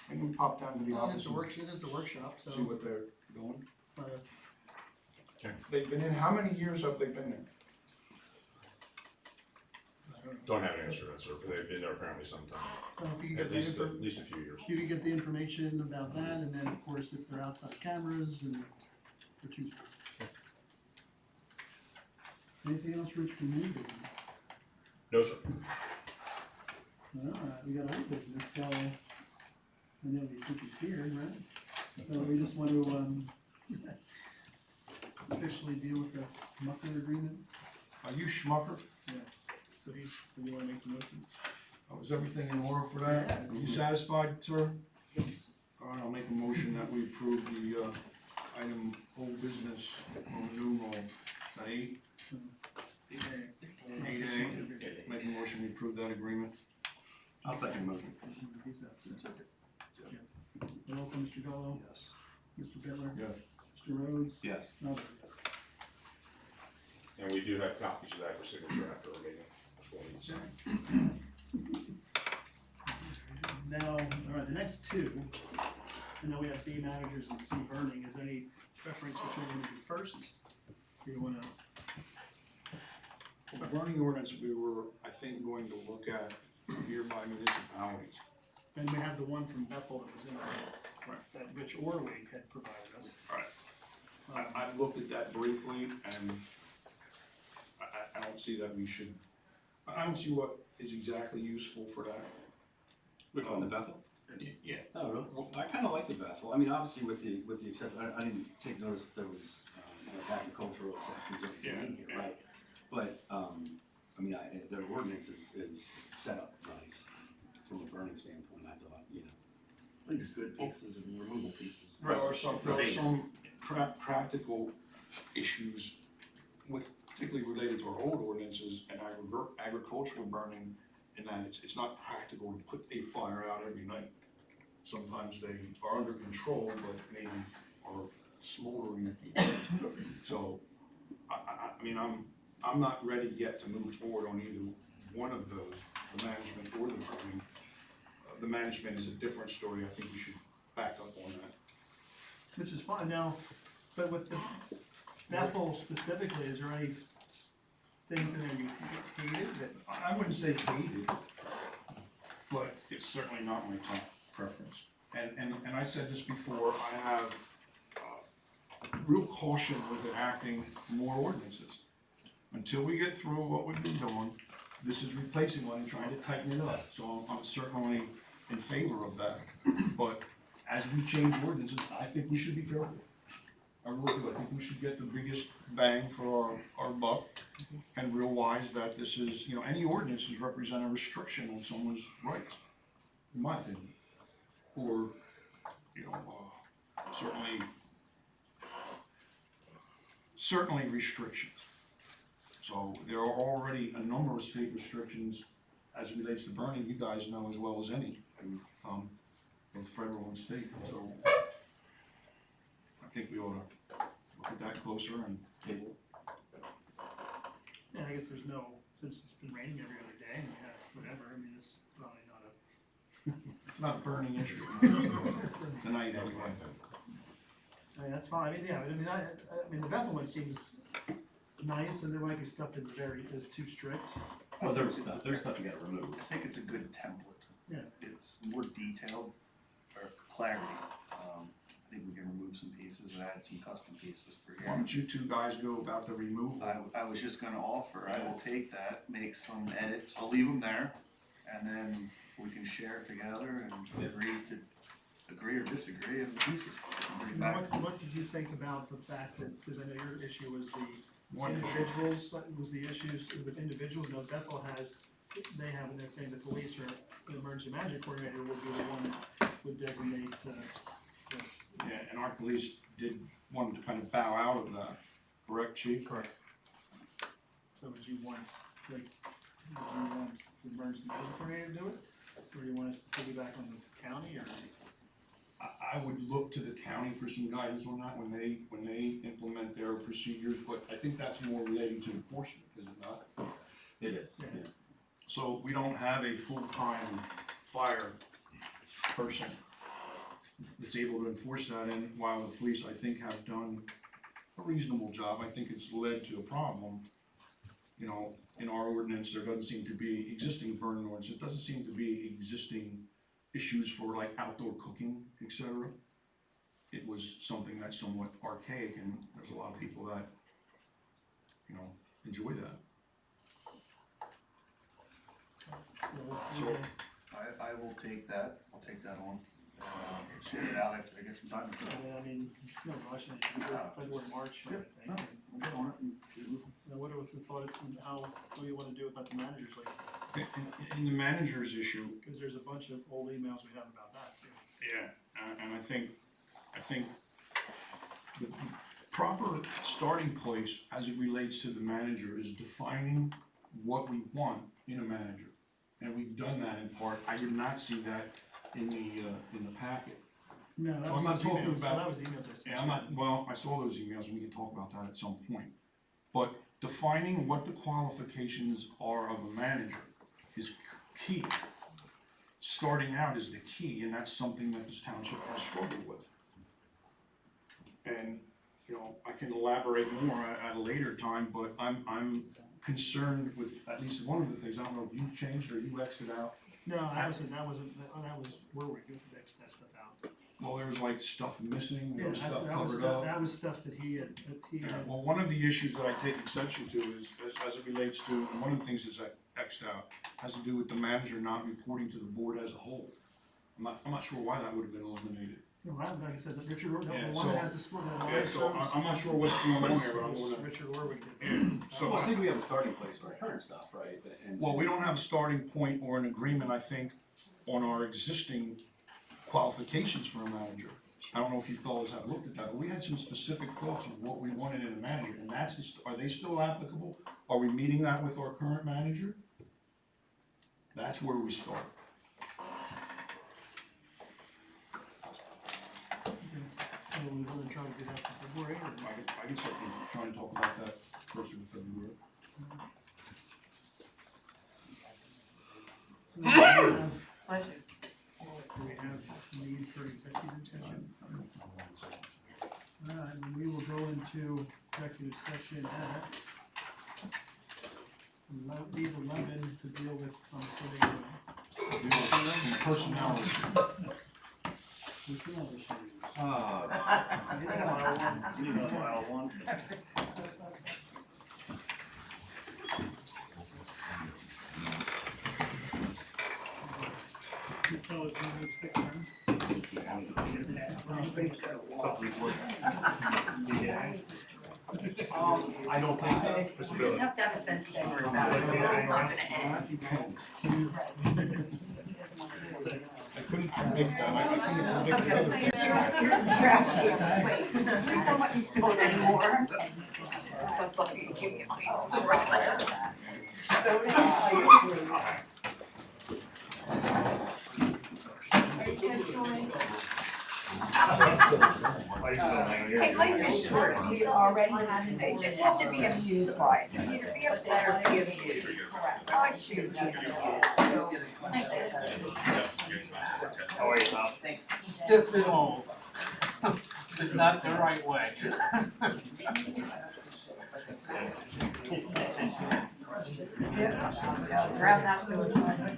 and we pop down to the Well, office. it is the workshop, so. See what they're doing. uh, They've been in, how many years have they been there? I don't know. Don't have an answer to that, sir, but they've been there apparently sometime, Well, if you can get at that least info, a few years. you can get the information about that, and then, of course, if they're outside cameras and for Tuesday. Anything else, Rich, from new business? No, sir. Alright, we got old business, so, I know you think he's here, right? So we just want to, officially deal with the Smucker agreement. Are you Schmucker? Yes, so do you wanna make the motion? Is everything in order for that? Yeah. Are you satisfied, sir? Yes. All right, I'll make a motion that we approve the, item old business on numeral 8. 8A. Make a motion we approve that agreement. I'll second the motion. Who's that? Roll call, Mr. Gallo? Yes. Mr. Bittler? Yes. Mr. Rhodes? Yes. I'll vote yes. And we do have copies of that for signature after our meeting, which we'll need to sign. Now, alright, the next two, I know we have B managers and C burning, is there any preference which one you wanna do first? Do you wanna, The burning ordinance, we were, I think, going to look at here by municipalities. and we have the one from Bethel that was in our, that Rich Orwig had provided us. Right. I looked at that briefly, and I don't see that we should, I don't see what is exactly useful for that. Which one, the Bethel? Yeah. Oh, really? Well, I kinda like the Bethel, I mean, obviously with the exception, I didn't take notice that there was, agricultural exceptions in here, Yeah. right? But, I mean, their ordinance is set up nice from a burning standpoint, I thought, you know. I think there's good pieces and removal pieces. There are some practical issues with, particularly related to our old ordinances and agricultural burning, in that it's not practical to put a fire out every night. Sometimes they are under control, but maybe are smoldering. So, I mean, I'm not ready yet to move forward on either one of those, the management or the burning. The management is a different story, I think we should back up on that. Which is fine now, but with the Bethel specifically, is there any things that you hated that? I wouldn't say hated, but it's certainly not my top preference. And I said this before, I have real caution with enacting more ordinances. Until we get through what we've been doing, this is replacing one and trying to tighten it up. So I'm certainly in favor of that. But as we change ordinances, I think we should be careful. I really do. I think we should get the biggest bang for our buck and realize that this is, you know, any ordinances represent a restriction on someone's rights, in my opinion. Or, you know, certainly restrictions. So there are already a number of state restrictions as it relates to burning, you guys know as well as any, both federal and state. So I think we ought to look at that closer and table. Yeah, I guess there's no, since it's been raining every other day and we have whatever, I mean, it's probably not a It's not a burning issue. Tonight, anyway. I mean, that's fine, I mean, yeah, I mean, the Bethel one seems nice, and there might be stuff that's too strict. Well, there's stuff you gotta remove. I think it's a good template. Yeah. It's more detailed, or clarity. I think we can remove some pieces, add some custom pieces for Why here. don't you two guys go about the removal? I was just gonna offer, I will take that, make some edits, I'll leave them there, and then we can share it together and agree or disagree on the pieces. Bring it Now, back. what did you think about the fact that, because I know your issue was the One issue. individuals, was the issues with individuals, now Bethel has, they have in their thing, the police or the emergency management coordinator will be the one that would designate, this. Yeah, and our police did want to kind of bow out of that, correct, chief? Correct. So would you want, like, would you want the emergency management coordinator to do it? Or do you want us to piggyback on the county, or? I would look to the county for some guidance on that when they implement their procedures, but I think that's more relating to enforcement, is it not? It is, Yeah. yeah. So we don't have a full-time fire person that's able to enforce that, and while the police, I think, have done a reasonable job, I think it's led to a problem. You know, in our ordinance, there doesn't seem to be existing burn ordinance, it doesn't seem to be existing issues for like outdoor cooking, etc. It was something that's somewhat archaic, and there's a lot of people that, you know, enjoy that. So, I will take that, I'll take that on, share it out after I get some time. I mean, it's no rush, I mean, you can do it February, March, or anything. We'll get on it and keep moving. Now, what are the thoughts and what do you wanna do about the managers, like, in the manager's issue, cause there's a bunch of old emails we have about that too. yeah, and I think the proper starting place as it relates to the manager is defining what we want in a manager. And we've done that in part. I did not see that in the packet. No, that So was I'm not those talking emails, about- that was the emails I sent you. Yeah, I'm not, well, I saw those emails, and we can talk about that at some point. But defining what the qualifications are of a manager is key. Starting out is the key, and that's something that this township has struggled with. And, you know, I can elaborate more at a later time, but I'm concerned with at least one of the things. I don't know if you changed or you X'd it out. No, that was where we go to X that stuff out. Well, there was like stuff missing, there was Yeah, stuff that was covered up. That was stuff that he had, Yeah, well, one of the issues that I take exception to is, as it relates to, and one of the things that's X'd out, has to do with the manager not reporting to the board as a whole. I'm not sure why that would have been eliminated. No, like I said, that Richard, the Yeah, one so- that has the slip, that Yeah, so I'm not sure what's going on here, but I'm gonna, Richard Orwig did. So- Well, I think we have a starting place for our current stuff, right? And- well, we don't have a starting point or an agreement, I think, on our existing qualifications for a manager. I don't know if you fellows have looked at that, but we had some specific thoughts of what we wanted in a manager, and are they still applicable? Are we meeting that with our current manager? That's where we start. So we want to try to do that for February, or? I can certainly try and talk about that closer to February. Do we have Pleasure. need for executive session? Alright, and we will go into executive session at 11 to deal with, Personnel. personnel issues. File one. You fellas need to stick around. I don't think so. You just have to have a sense of humor about it, nobody's not gonna end. I couldn't predict that, I couldn't predict the other thing. Here's the trash can, wait, please don't let me spill it anymore. But fuck you, give me ice before I leave. So it's like. Are you gonna join? Hey, life is short, you already had it, they just have to be amused by it, either be upset or be amused. Correct. I choose to be amused, so. How are you, Tom? Stiff it all, but not the right way. Grab that suicide.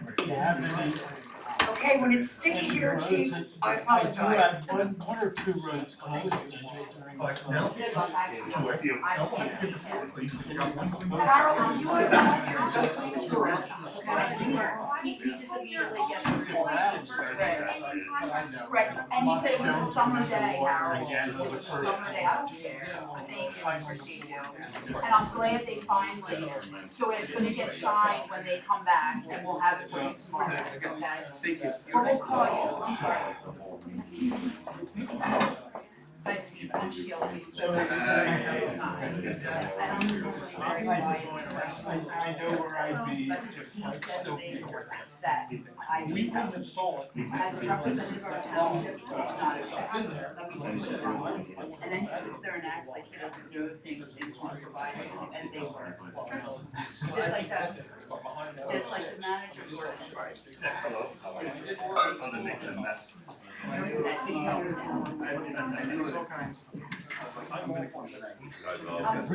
Okay, when it's sticky here, chief, I I do apologize. have one or two roads closed during the summer. I can't see him. Carol, you are volunteer. He just immediately gets involved. Right, and he said it was a summer day, Harold, it was a summer day, I don't care, but thank you, I appreciate you. And I'm glad they finally, so it's gonna get signed when they come back, and we'll have it for you tomorrow, okay? Thank you. Or we'll call you, I'm sorry. Hi Steve, I'm Sheila, we spoke several times, and I'm very quiet. I know where I'd be But if he I says still things here. that I We do wouldn't have saw it. as a representative of our township, it's not acceptable, let me just put it on. And then he sits there and acts like he doesn't do the things they want provided, and they were. Just like the manager's were. Hello, how are you? I'm making a mess. We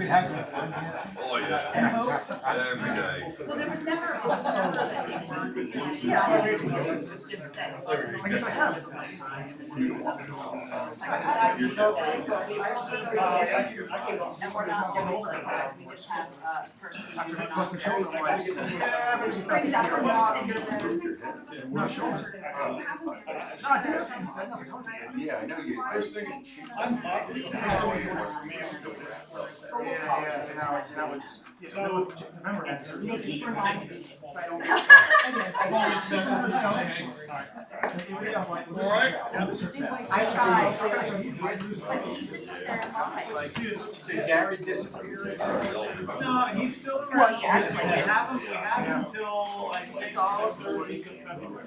have fun. Oh, yeah, every day. Well, there was never a concern that they weren't, it was just that it wasn't. I guess I have. Like I said, and we're not always like this, we just have a person who's not. Which brings out the worst in your list. Yeah, I know you. I was thinking. They keep reminding me, so I don't. I tried, but he sits up there and lies. Did Gary disappear? No, he's still Well, around. he acts like it. We have him till, I think, It's all the third week of February.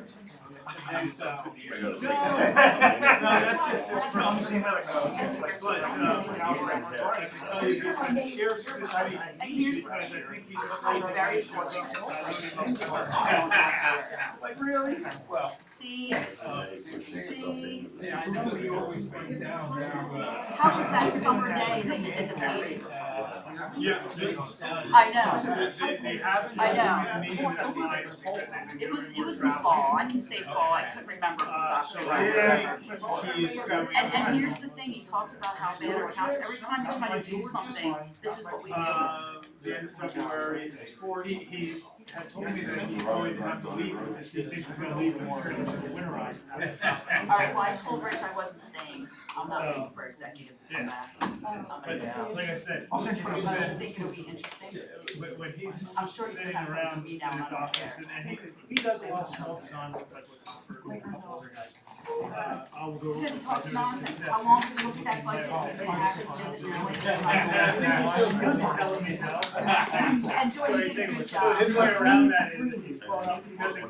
No, No, that's just his promising medical. But, I can tell you, he's been scarce this week, because I think he's. I'm very fortunate. Like, really? Well. See, see, Yeah, I know we always went down to, how was that summer day that you did the meeting? Yeah. I know. They haven't. I know. Meetings at night because they've been It was in the fall, I can say fall, I couldn't remember if it was So, October. yeah, he's doing. And here's the thing, he talks about how bad our town, every time you try to do something, this is what we do. The end of February, he had told me that he was going to have to leave, because he thinks he's gonna leave more into the winterize. Alright, well, I told Rich I wasn't staying, I'm not waiting for executive to come back. But, like I said, I he said, think it'll be interesting. when he's I'm sure he's gonna sitting have something around for me now, his I don't office, care. and he does a lot of small design work, like with Comfort, and a couple other guys. I'll go. Because he talks nonsense, how long did you look at that budget, he's gonna have to visit now. He's telling me no. And So Jordan he did a takes, good so job. his way around that is he's brought up, he doesn't.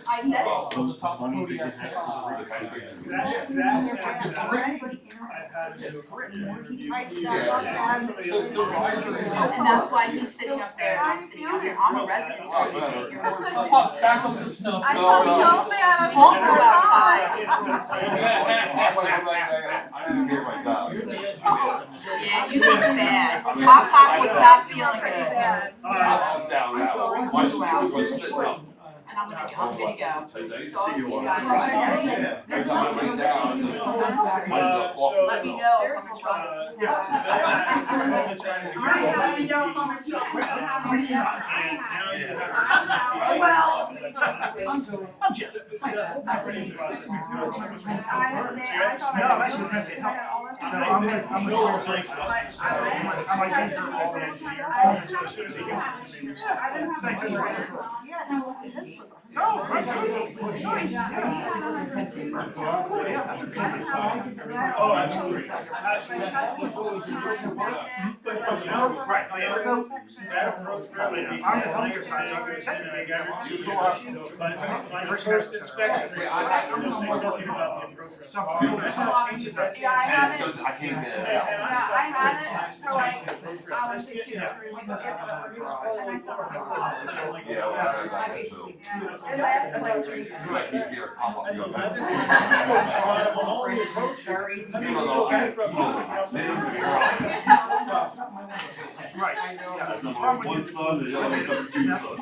I said it. And that's why he's sitting up there and I'm sitting out here, I'm a resident, so I'm sitting here more. Back up the snuff. I told me I We should go outside. Yeah, you look bad. Pop was not feeling good. I'm down now. My shoe was sitting up. And I'm gonna go. So I'll see you guys. Every time I went down, Let me know if I'm trying. I'm Jeff. No, I'm actually gonna say help. So I'm gonna go over like, I might take care of all the engineering, so as soon as he gets it to me. Thanks, it's right. This was. Oh, nice. Yeah, that's a good design. Oh, absolutely. Absolutely. But Right, oh, yeah. Go. On the healthcare side, so technically, you got My first inspection, you'll say something about the approach. changes that. Yeah, I had it. I can't get it Yeah, out. I had it for like, hours to two, Yeah. three weeks. And I thought, Yeah, well, I got that too. yeah, it lasted like 2 years. I keep hearing pop up. That's your- 11. All the approaches. Very Let easy. me No, no, go I- back. Right, yeah, the problem One with son, the other got two sons.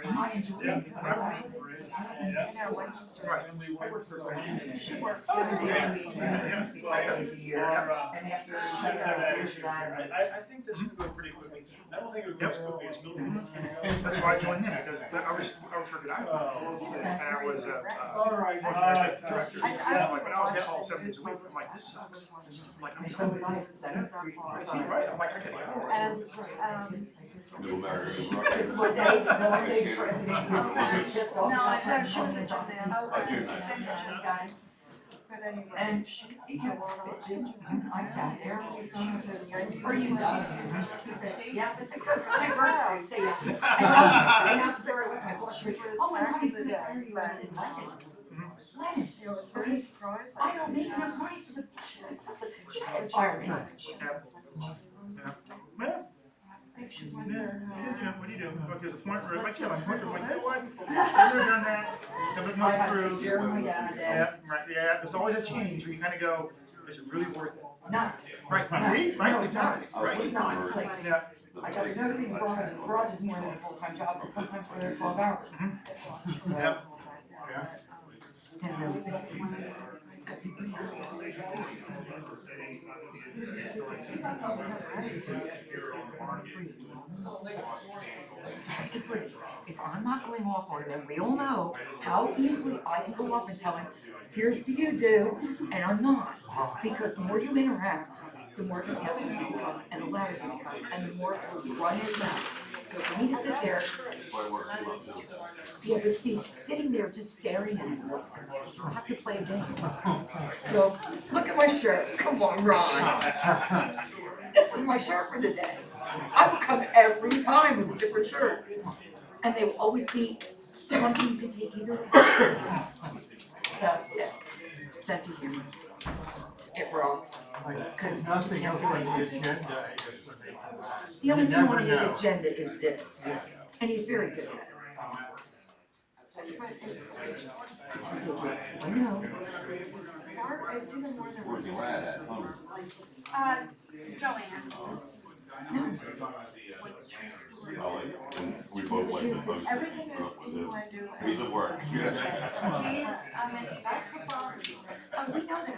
I enjoy it. My sister, She works 7 days a week, 65 days a year, and after she I think this is going pretty quickly. I don't think it would go as quickly as Milton. That's why I joined them, because I was for Godiva, and I was Alright. director. Like, when I was called 7 days a week, I'm like, this sucks. I'm like, I'm And so so, was I, that's three, four, see, five. right, I'm like, I gotta go. No matter. Because one day, the one day the president was pissed off. no, about I thought she was a something. gymnast. I do. But anyway, And she's he still took on the it. gym, I sat there, and I said, are you done? He said, yes, I said, good, I worked, say yeah. And I asked her with my blood sugar, oh, and how you gonna fire you? I said, Lennon. Lennon, It was very surprising. I don't make enough money for the checks, she said, fire me. Yeah. If she went there, What do you do? Look, there's a point where, like, yeah, I'm like, you know what? I've never done that, the look I most had to approved. share my dad, Yeah, right, yeah, there's always a change where you kinda go, is it really worth it? no, Right, see, right, exactly, right. it's not, it's like, Yeah. I gotta go to the garage is more than a full-time job, but sometimes we're there 12 hours. Yeah. And if I'm not going off on them, we all know how easily I can go off and tell him, here's the you do, and I'm not. Because the more you interact, the more compassionate he becomes, and the louder he becomes, and the more it will run his mouth. So for me to sit there, yeah, but see, sitting there just staring at him, you have to play a game. So, look at my shirt, come on, Ron. This was my shirt for the day. I would come every time with a different shirt. And they will always be, one thing you can take either way. So, yeah, sense of humor. It rocks. Cause Nothing else on the agenda is. the only You thing on never his know. agenda is this, and he's very good at it. I know. it's even more than. Where's the lad at? Joanne. Oh, like, and we both went to most. Everything is equal I do. He's at work. That's the problem. Oh, we know that,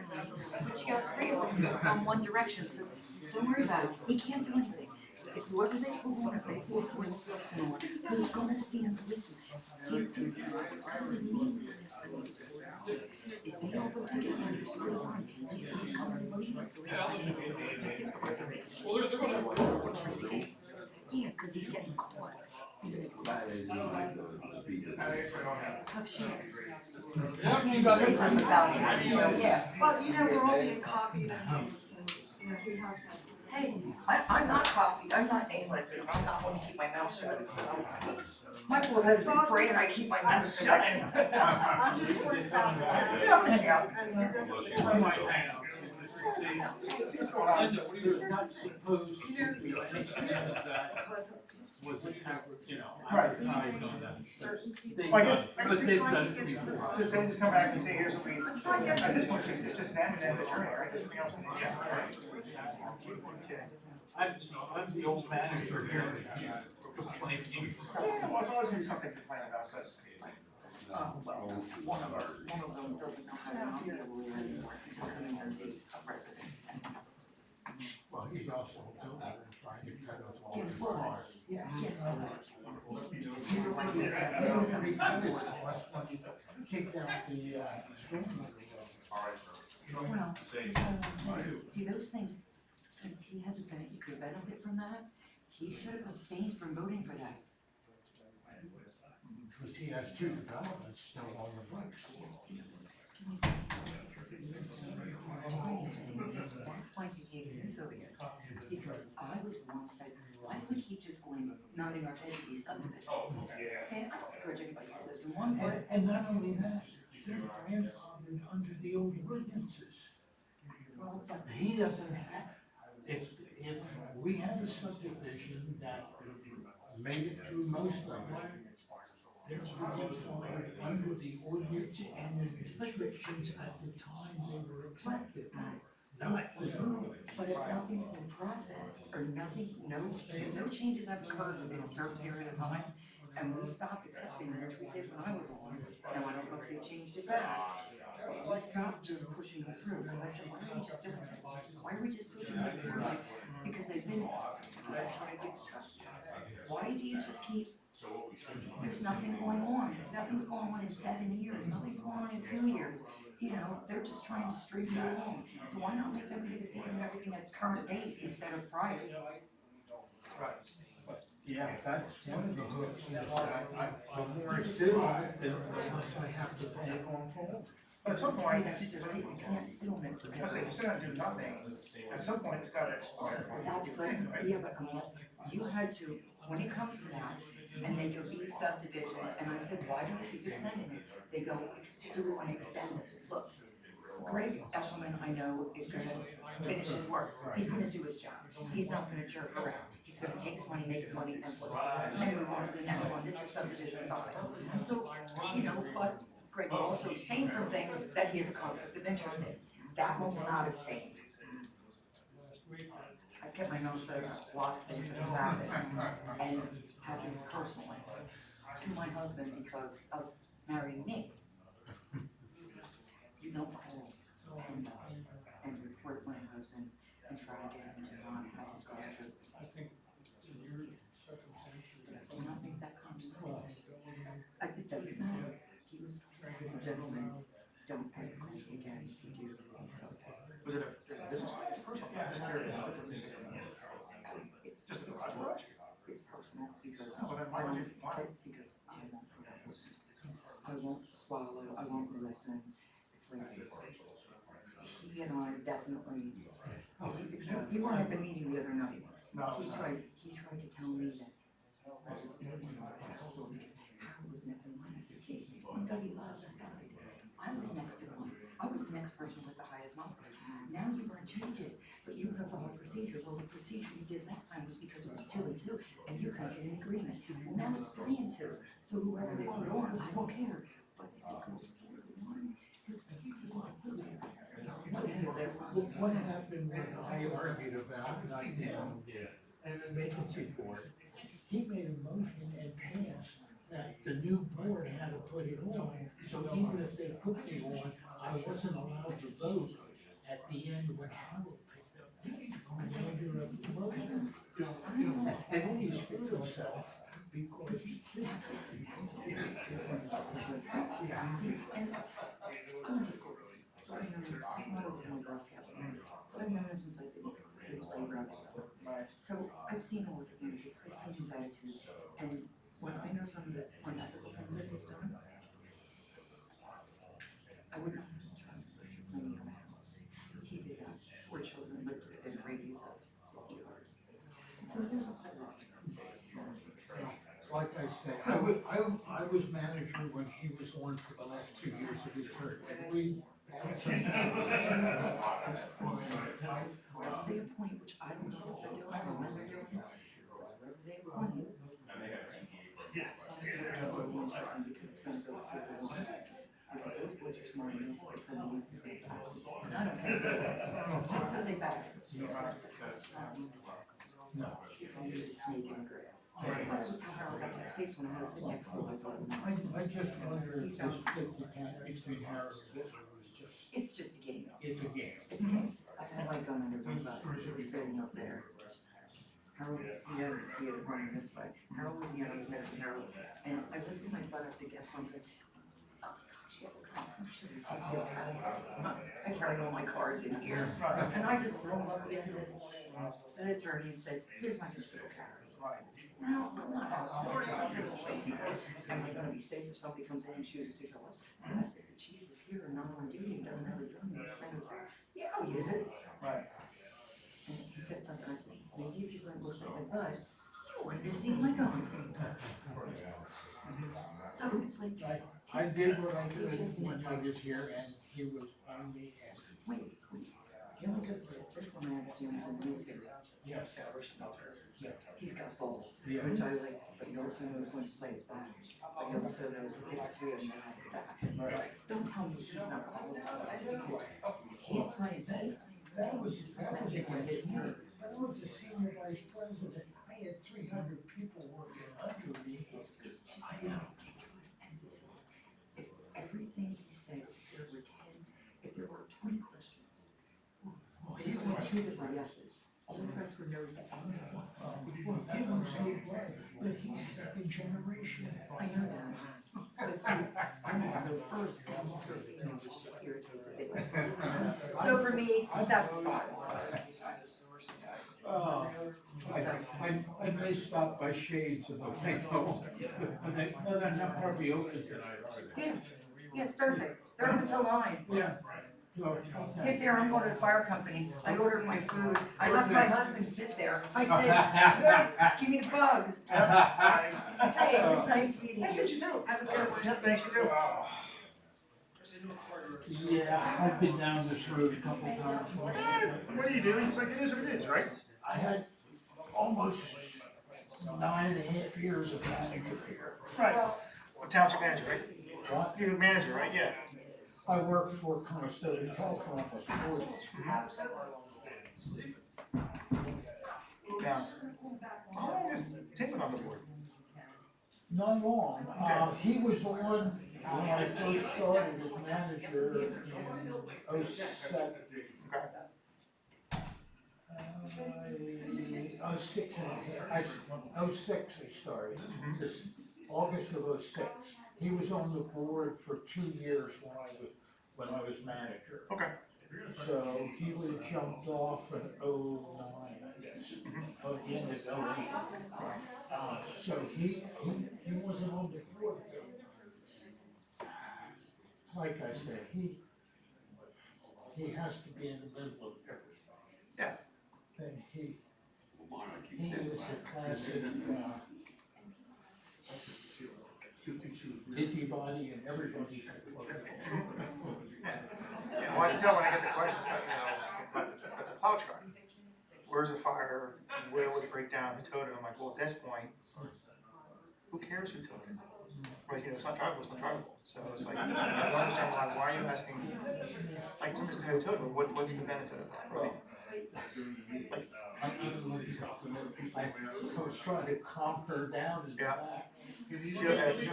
but you got 3 of them on one direction, so don't worry about it, he can't do anything. If whoever they pull on, if they pull for the person on, who's gonna stand with you? He thinks he's all the meetings that has to go to. If they don't vote to get him, it's really fine, he's not coming to meetings, so it's in the yeah, cause he's getting caught. Tough shit. You gotta say something about it, so, yeah. Well, we're all being copied and, he has that. Hey, I'm not copied, I'm not nameless, I'm not one to keep my mouth shut, so. My poor husband's praying I keep my mouth shut. I'll just work down the town. Because it doesn't. They're not supposed to do anything that was, advertised on that. Certain people. Well, I guess, But they've done it before. to say, just come back and say, here's what we, It's like at this point, it's just them and then the jury, right, there's nothing else. I'm the old manager here, complaining. Yeah, well, it's always gonna be something to complain about, but. Well, one of them doesn't know how to not be a lawyer anymore, he doesn't even want to be a resident. Well, he's also a builder and trying to cut us all Guess his what? cars. Guess what? Less money kicked out the, storm. Well, see, those things, since he has a he could benefit from that, he should have abstained from voting for that. Because he has 2 developments still on the books. said, why do we keep just going, nodding our heads at these subdivisions? Okay, I don't encourage anybody who lives in one, but And not only that, they're grandfathered under the old ordinances. well, but He doesn't have, if we have a subdivision that made it through most of it, they're grandfathered under the ordinance and the restrictions at the time they were accepted. Not the new. But if nothing's been processed, or nothing, no changes have occurred within a certain period of time, and we stopped accepting, which we did when I was on, now I don't know if they changed it back. But we stopped just pushing it through, because I said, why are we just doing this? Why are we just pushing this through? Like, because they've been, because I'm trying to get trust. Why do you just keep, there's nothing going on, nothing's going on in 7 years, nothing's going on in 2 years. You know, they're just trying to stream it along. So why not make them do the things and everything at current date instead of prior? Yeah, that's one of the hooks, that the more I sit on it, the less I have to pay going forward. But at some See, point, that's just it, you can't sit on it I say, forever. you sit down and do nothing, at some point, it's gotta expire. That's good, yeah, but unless, you had to, when it comes to that, and they do these subdivisions, and I said, why do we keep extending it? They go, do we wanna extend this? Look, Greg Eshelman, I know, is gonna finish his work, he's gonna do his job, he's not gonna jerk around. He's gonna take his money, make his money, and flip it, and move on to the next one, this is subdivision 5. So, you know, but Greg will also abstain from things that he has a conflict of interest in. That one will not abstain. I've kept my mouth shut about a lot of things about it, and having personally to my husband because of marrying me. You don't call and report my husband and try to get him to not have his goes through. I think in your circumstances. Do not make that comment. It doesn't matter. He was a gentleman. Don't ever call me again if you do. So, Was it a business or personal? I'm just curious. Just a garage? it's personal because Well, then why I would don't, you, why? because I won't put up with it. I won't swallow, I won't listen. It's like, he and I definitely, if you weren't at the meeting the other night. No. He tried to tell me that, Harold was next in line. I said, gee, I'm Dougie Love, that guy. I was next in line. I was the next person with the highest numbers. Now you're gonna change it, but you're gonna follow procedure. Well, the procedure you did last time was because it was 2 and 2, and you couldn't get an agreement. Well, now it's 3 and 2. So whoever they put on, I don't care. But if it goes 4 to 1, he'll say, What happened when I argued about and the vacancy board? He made a motion and passed that the new board had to put it on, so even if they put me on, I wasn't allowed to vote at the end when Harold picked up. Under a motion. And then he screwed himself because I went to school. So I've known him, my mother was in the Girl Scout band. So I've known him since I've been in the playground. So I've seen all his advantages, I've seen his attitude, and when I know some of the unethical things that he's done, I would not have a child living in a house. He did that, 4 children lived within a radius of 50 yards. So there's a whole lot. like I said, I was manager when he was on for the last 2 years of his term. Whatever they appoint, which I don't know what they're doing, I don't know what they're doing, whatever they appoint. As long as they're gonna go in just because it's gonna go through the one. Because those boys are smart enough, it's a new thing. And I don't care, just so they back. No. He's gonna be a snake in the grass. I would tell Harold that to his face when I was sitting next to him, I told him. I just wonder if this 50-10 between Harold and Bittler was just. It's just a game. It's a game. It's a game. I had my gun under my butt, he was sitting up there. Harold, he had it running this way. Harold was the other, I was next to Harold, and I lifted my butt up to get something. Oh, she has a gun. I carry all my cards in here, and I just threw them up against the attorney and said, here's my concealed carry. Now, I'm not outside, I'm gonna kill people. Am I gonna be safe if somebody comes in and chooses to show us? Unless the chief is here and not on duty and doesn't have his gun, yeah, I'll use it. Right. And he said something, I said, maybe if you're gonna look at my butt, you wouldn't be seeing my dog. So it's like, I did what I could when I was here, and he was on me asking. wait, the only good part is this one I understand is in the military. Yes. He's got balls, Yeah. which I like, but he also knows when to play his back. But he also knows if it's 3 of them at the back. Right. Don't tell me he's not qualified, because he's playing, That was against me, but I was a senior vice president, I had 300 people working under me. it's just I know. ridiculous. And if everything he said, if there were 20 questions, they only 2 that were yeses. All the rest were no's to any of them. Well, it was so glad, but he's second generation. I know that. But see, I'm also first, and I'm also female, which just irritates a bit. So for me, that's fine. I may stop by Shades and okay, no, they're not probably open tonight, are they? Yeah, it's Thursday. They're open till 9. Yeah. Get there, I'm going to the fire company. I ordered my food. I left my husband sit there. I said, give me the bug. Hey, it was nice meeting you. Nice to meet you too. Have a good one. Yep, thanks, you too. Yeah, I've been down this road a couple times. What do you do? It's like, it is what it is, right? I had almost 9.5 years of manager here. Right. Well, township manager, right? What? You're the manager, right? Yeah. I worked for Conestoga Telephone for 40 years. Now, how long has Tim been on the board? Not long. He was on when I first started as manager in 07. Okay. 06 and a half, 06 I started, this August of 06. He was on the board for 2 years when I was manager. Okay. So he would have jumped off in 09, I guess, the end of 08. So he wasn't on the board. Like I said, he has to be in the middle of everything. Yeah. And he is a classic, busybody and everybody's at work. Yeah, well, I can tell when I get the questions about the plow truck. Where's the fire? Where would it break down? Who towed it? I'm like, well, at this point, who cares who towed it? Right, it's not drivable, it's not drivable. So it's like, I don't understand why are you asking, like, somebody's towed it, what's the benefit of that, right? Like, I was trying to calm her down in the back.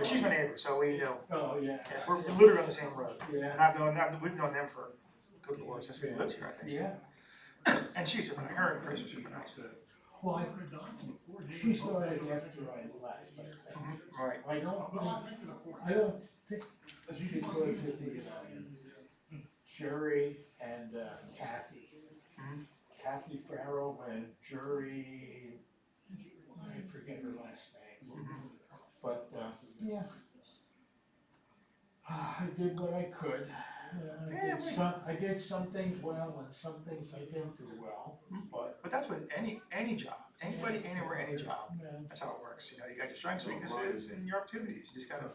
She's my neighbor, so we know. Oh, yeah. We're literally on the same road. Yeah. And we've known them for, good lord, since we lived here, I think. Yeah. And she's super, her and Chris are super nice. Well, she started after I left, I think. Right. I don't think because of the Jerry and Kathy. Kathy Farrell and Jerry, I forget her last name. But, yeah. I did what I could. I did some things well and some things I didn't do well, But that's with any job, anybody, anywhere, any job. That's how it works. You know, you got your strengths, weaknesses, and your opportunities. You just gotta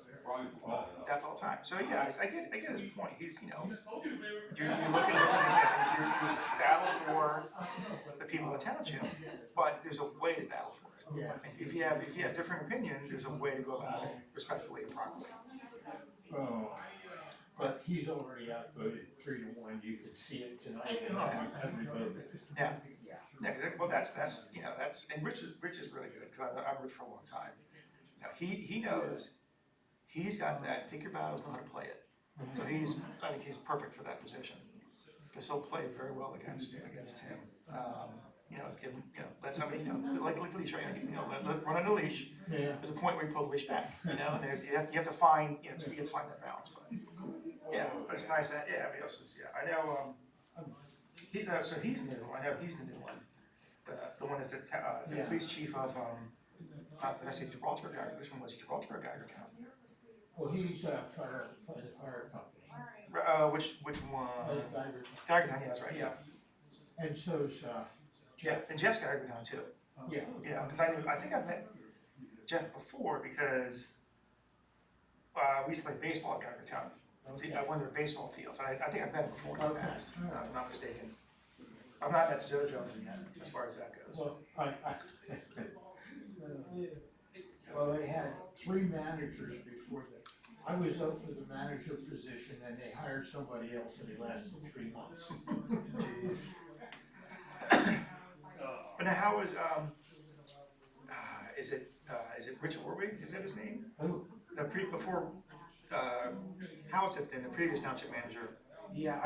adapt all the time. So yeah, I get his point. He's, you know, you're looking at you battle for the people of the township, but there's a way to battle for it. Yeah. If you have different opinions, there's a way to go about it respectfully and properly. Oh, but he's already outvoted 3-1. You could see it tonight in every vote. Yeah. Yeah, well, that's you know, and Rich is really good because I've Rich for a long time. You know, he knows he's got that pick your battles, know how to play it. So I think he's perfect for that position because he'll play very well against him. You know, give him, let somebody, like leash, right? Let run on a leash. Yeah. There's a point where you pull the leash back. You know, and you have to find, you have to find that balance. But yeah, but it's nice that everybody else is. Yeah, I know. So he's new. I know he's the new one. The one that's the police chief of did I say Gibraltar Geiger? Which one was Gibraltar Geiger County? Well, he's fire company. Which one? Geiger County. Yeah, that's right. Yeah. And so's Yeah, and Jeff's got Agritown too. Yeah. Yeah, cause I think I've met Jeff before because, we used to play baseball at Agritown. I went to the baseball fields, I think I've met him before in the past, if I'm not mistaken. I'm not at the Zojo yet, as far as that goes. Well, they had 3 managers before that. I was up for the manager position and they hired somebody else and it lasted 3 months. But now how is it Rich Orwig, is that his name? Who? Before, Howitz then, the previous township manager. Yeah,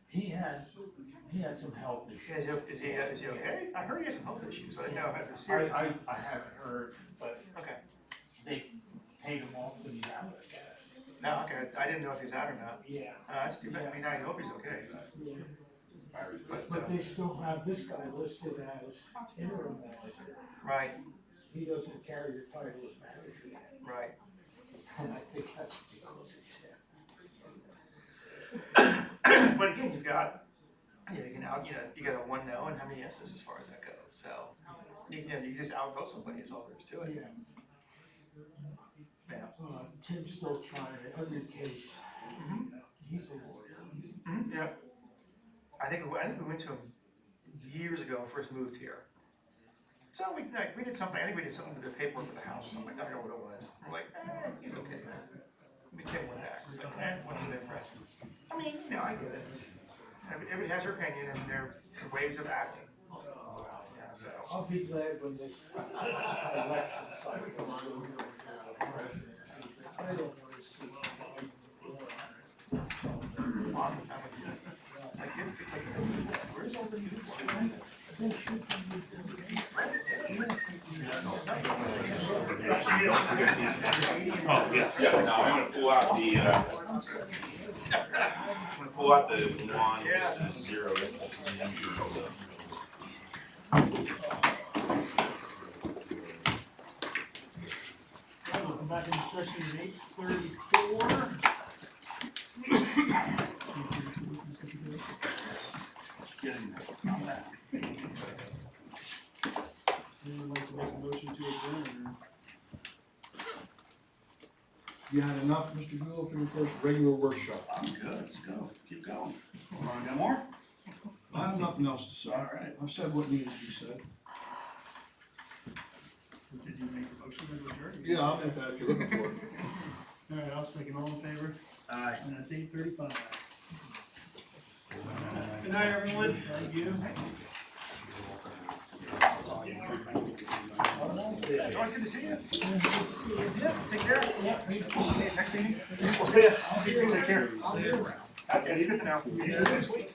he had some health issues. Is he okay? I heard he had some health issues, but I didn't know if it was serious. I haven't heard, but Okay, they paid him off when he's out. no, okay, I didn't know if he was out or not. Yeah. That's too bad, I mean, I hope he's okay. Yeah. But, But they still have this guy listed as interim manager. right, He doesn't carry the title as manager yet. right. And I think that's because he's But again, you've got, you got a 1 no and how many yeses as far as that goes, so. You just outvote somebody, that's all there is to it. Yeah. Yeah. Tim's still trying it, every case, he's a lawyer. Yeah. I think we went to him years ago, when we first moved here. So we did something, I think we did something with the paperwork for the house, or something, I forgot what it was. We're like, he's okay. We Tim went back, we're like, wasn't impressed. I mean, I get it. Everybody has their opinion and their ways of acting. Yeah, so. I'll be glad when this election cycle comes over the presidency. I don't want to see. Where's all the new They should be. Oh, yeah. Yeah, now I'm gonna pull out the, line, this is 0. Welcome back into session at 8:34. Anyone like to make a motion to adjourn or? You had enough, Mr. Gould, for your first regular workshop? I'm good, let's go, keep going. Wanna go more? I have nothing else to say. All right. I've said what needed to be said. Did you make a motion to adjourn? Yeah, I'll make that if you're looking for it. All right, I'll second, all in favor? Aye. And that's 8:35. Good night, everyone. Thank you. It's always good to see you. Yeah, take care. Yeah. See you next meeting. We'll see you. See you soon. Take care. It's good to know. See you next week.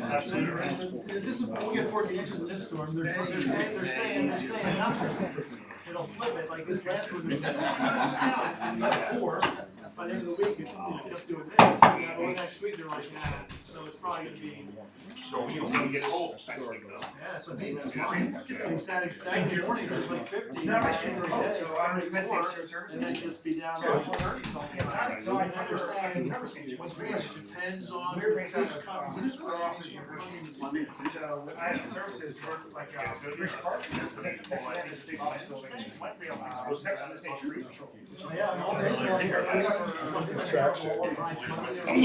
Absolutely. This is, we'll get 40 inches in this storm, they're saying nothing. It'll flip it, like this last one, got 4, by the end of the week, it's, just doing this, or next week, they're like, nah, so it's probably gonna be. So we don't get cold next week though. Yeah, so maybe that's fine. Like Saturday morning, it's like 50. No, I should remote, Every day, so I already missed 4, the services. and then just be down. So, so I They're saying, never seen you. pretty much depends on We're who's based comes, on, who's crossing your Monday. So, I have services work like, Rich Park, just next to this big office building, Wednesday, next to the state trees. Yeah, all day. I'm gonna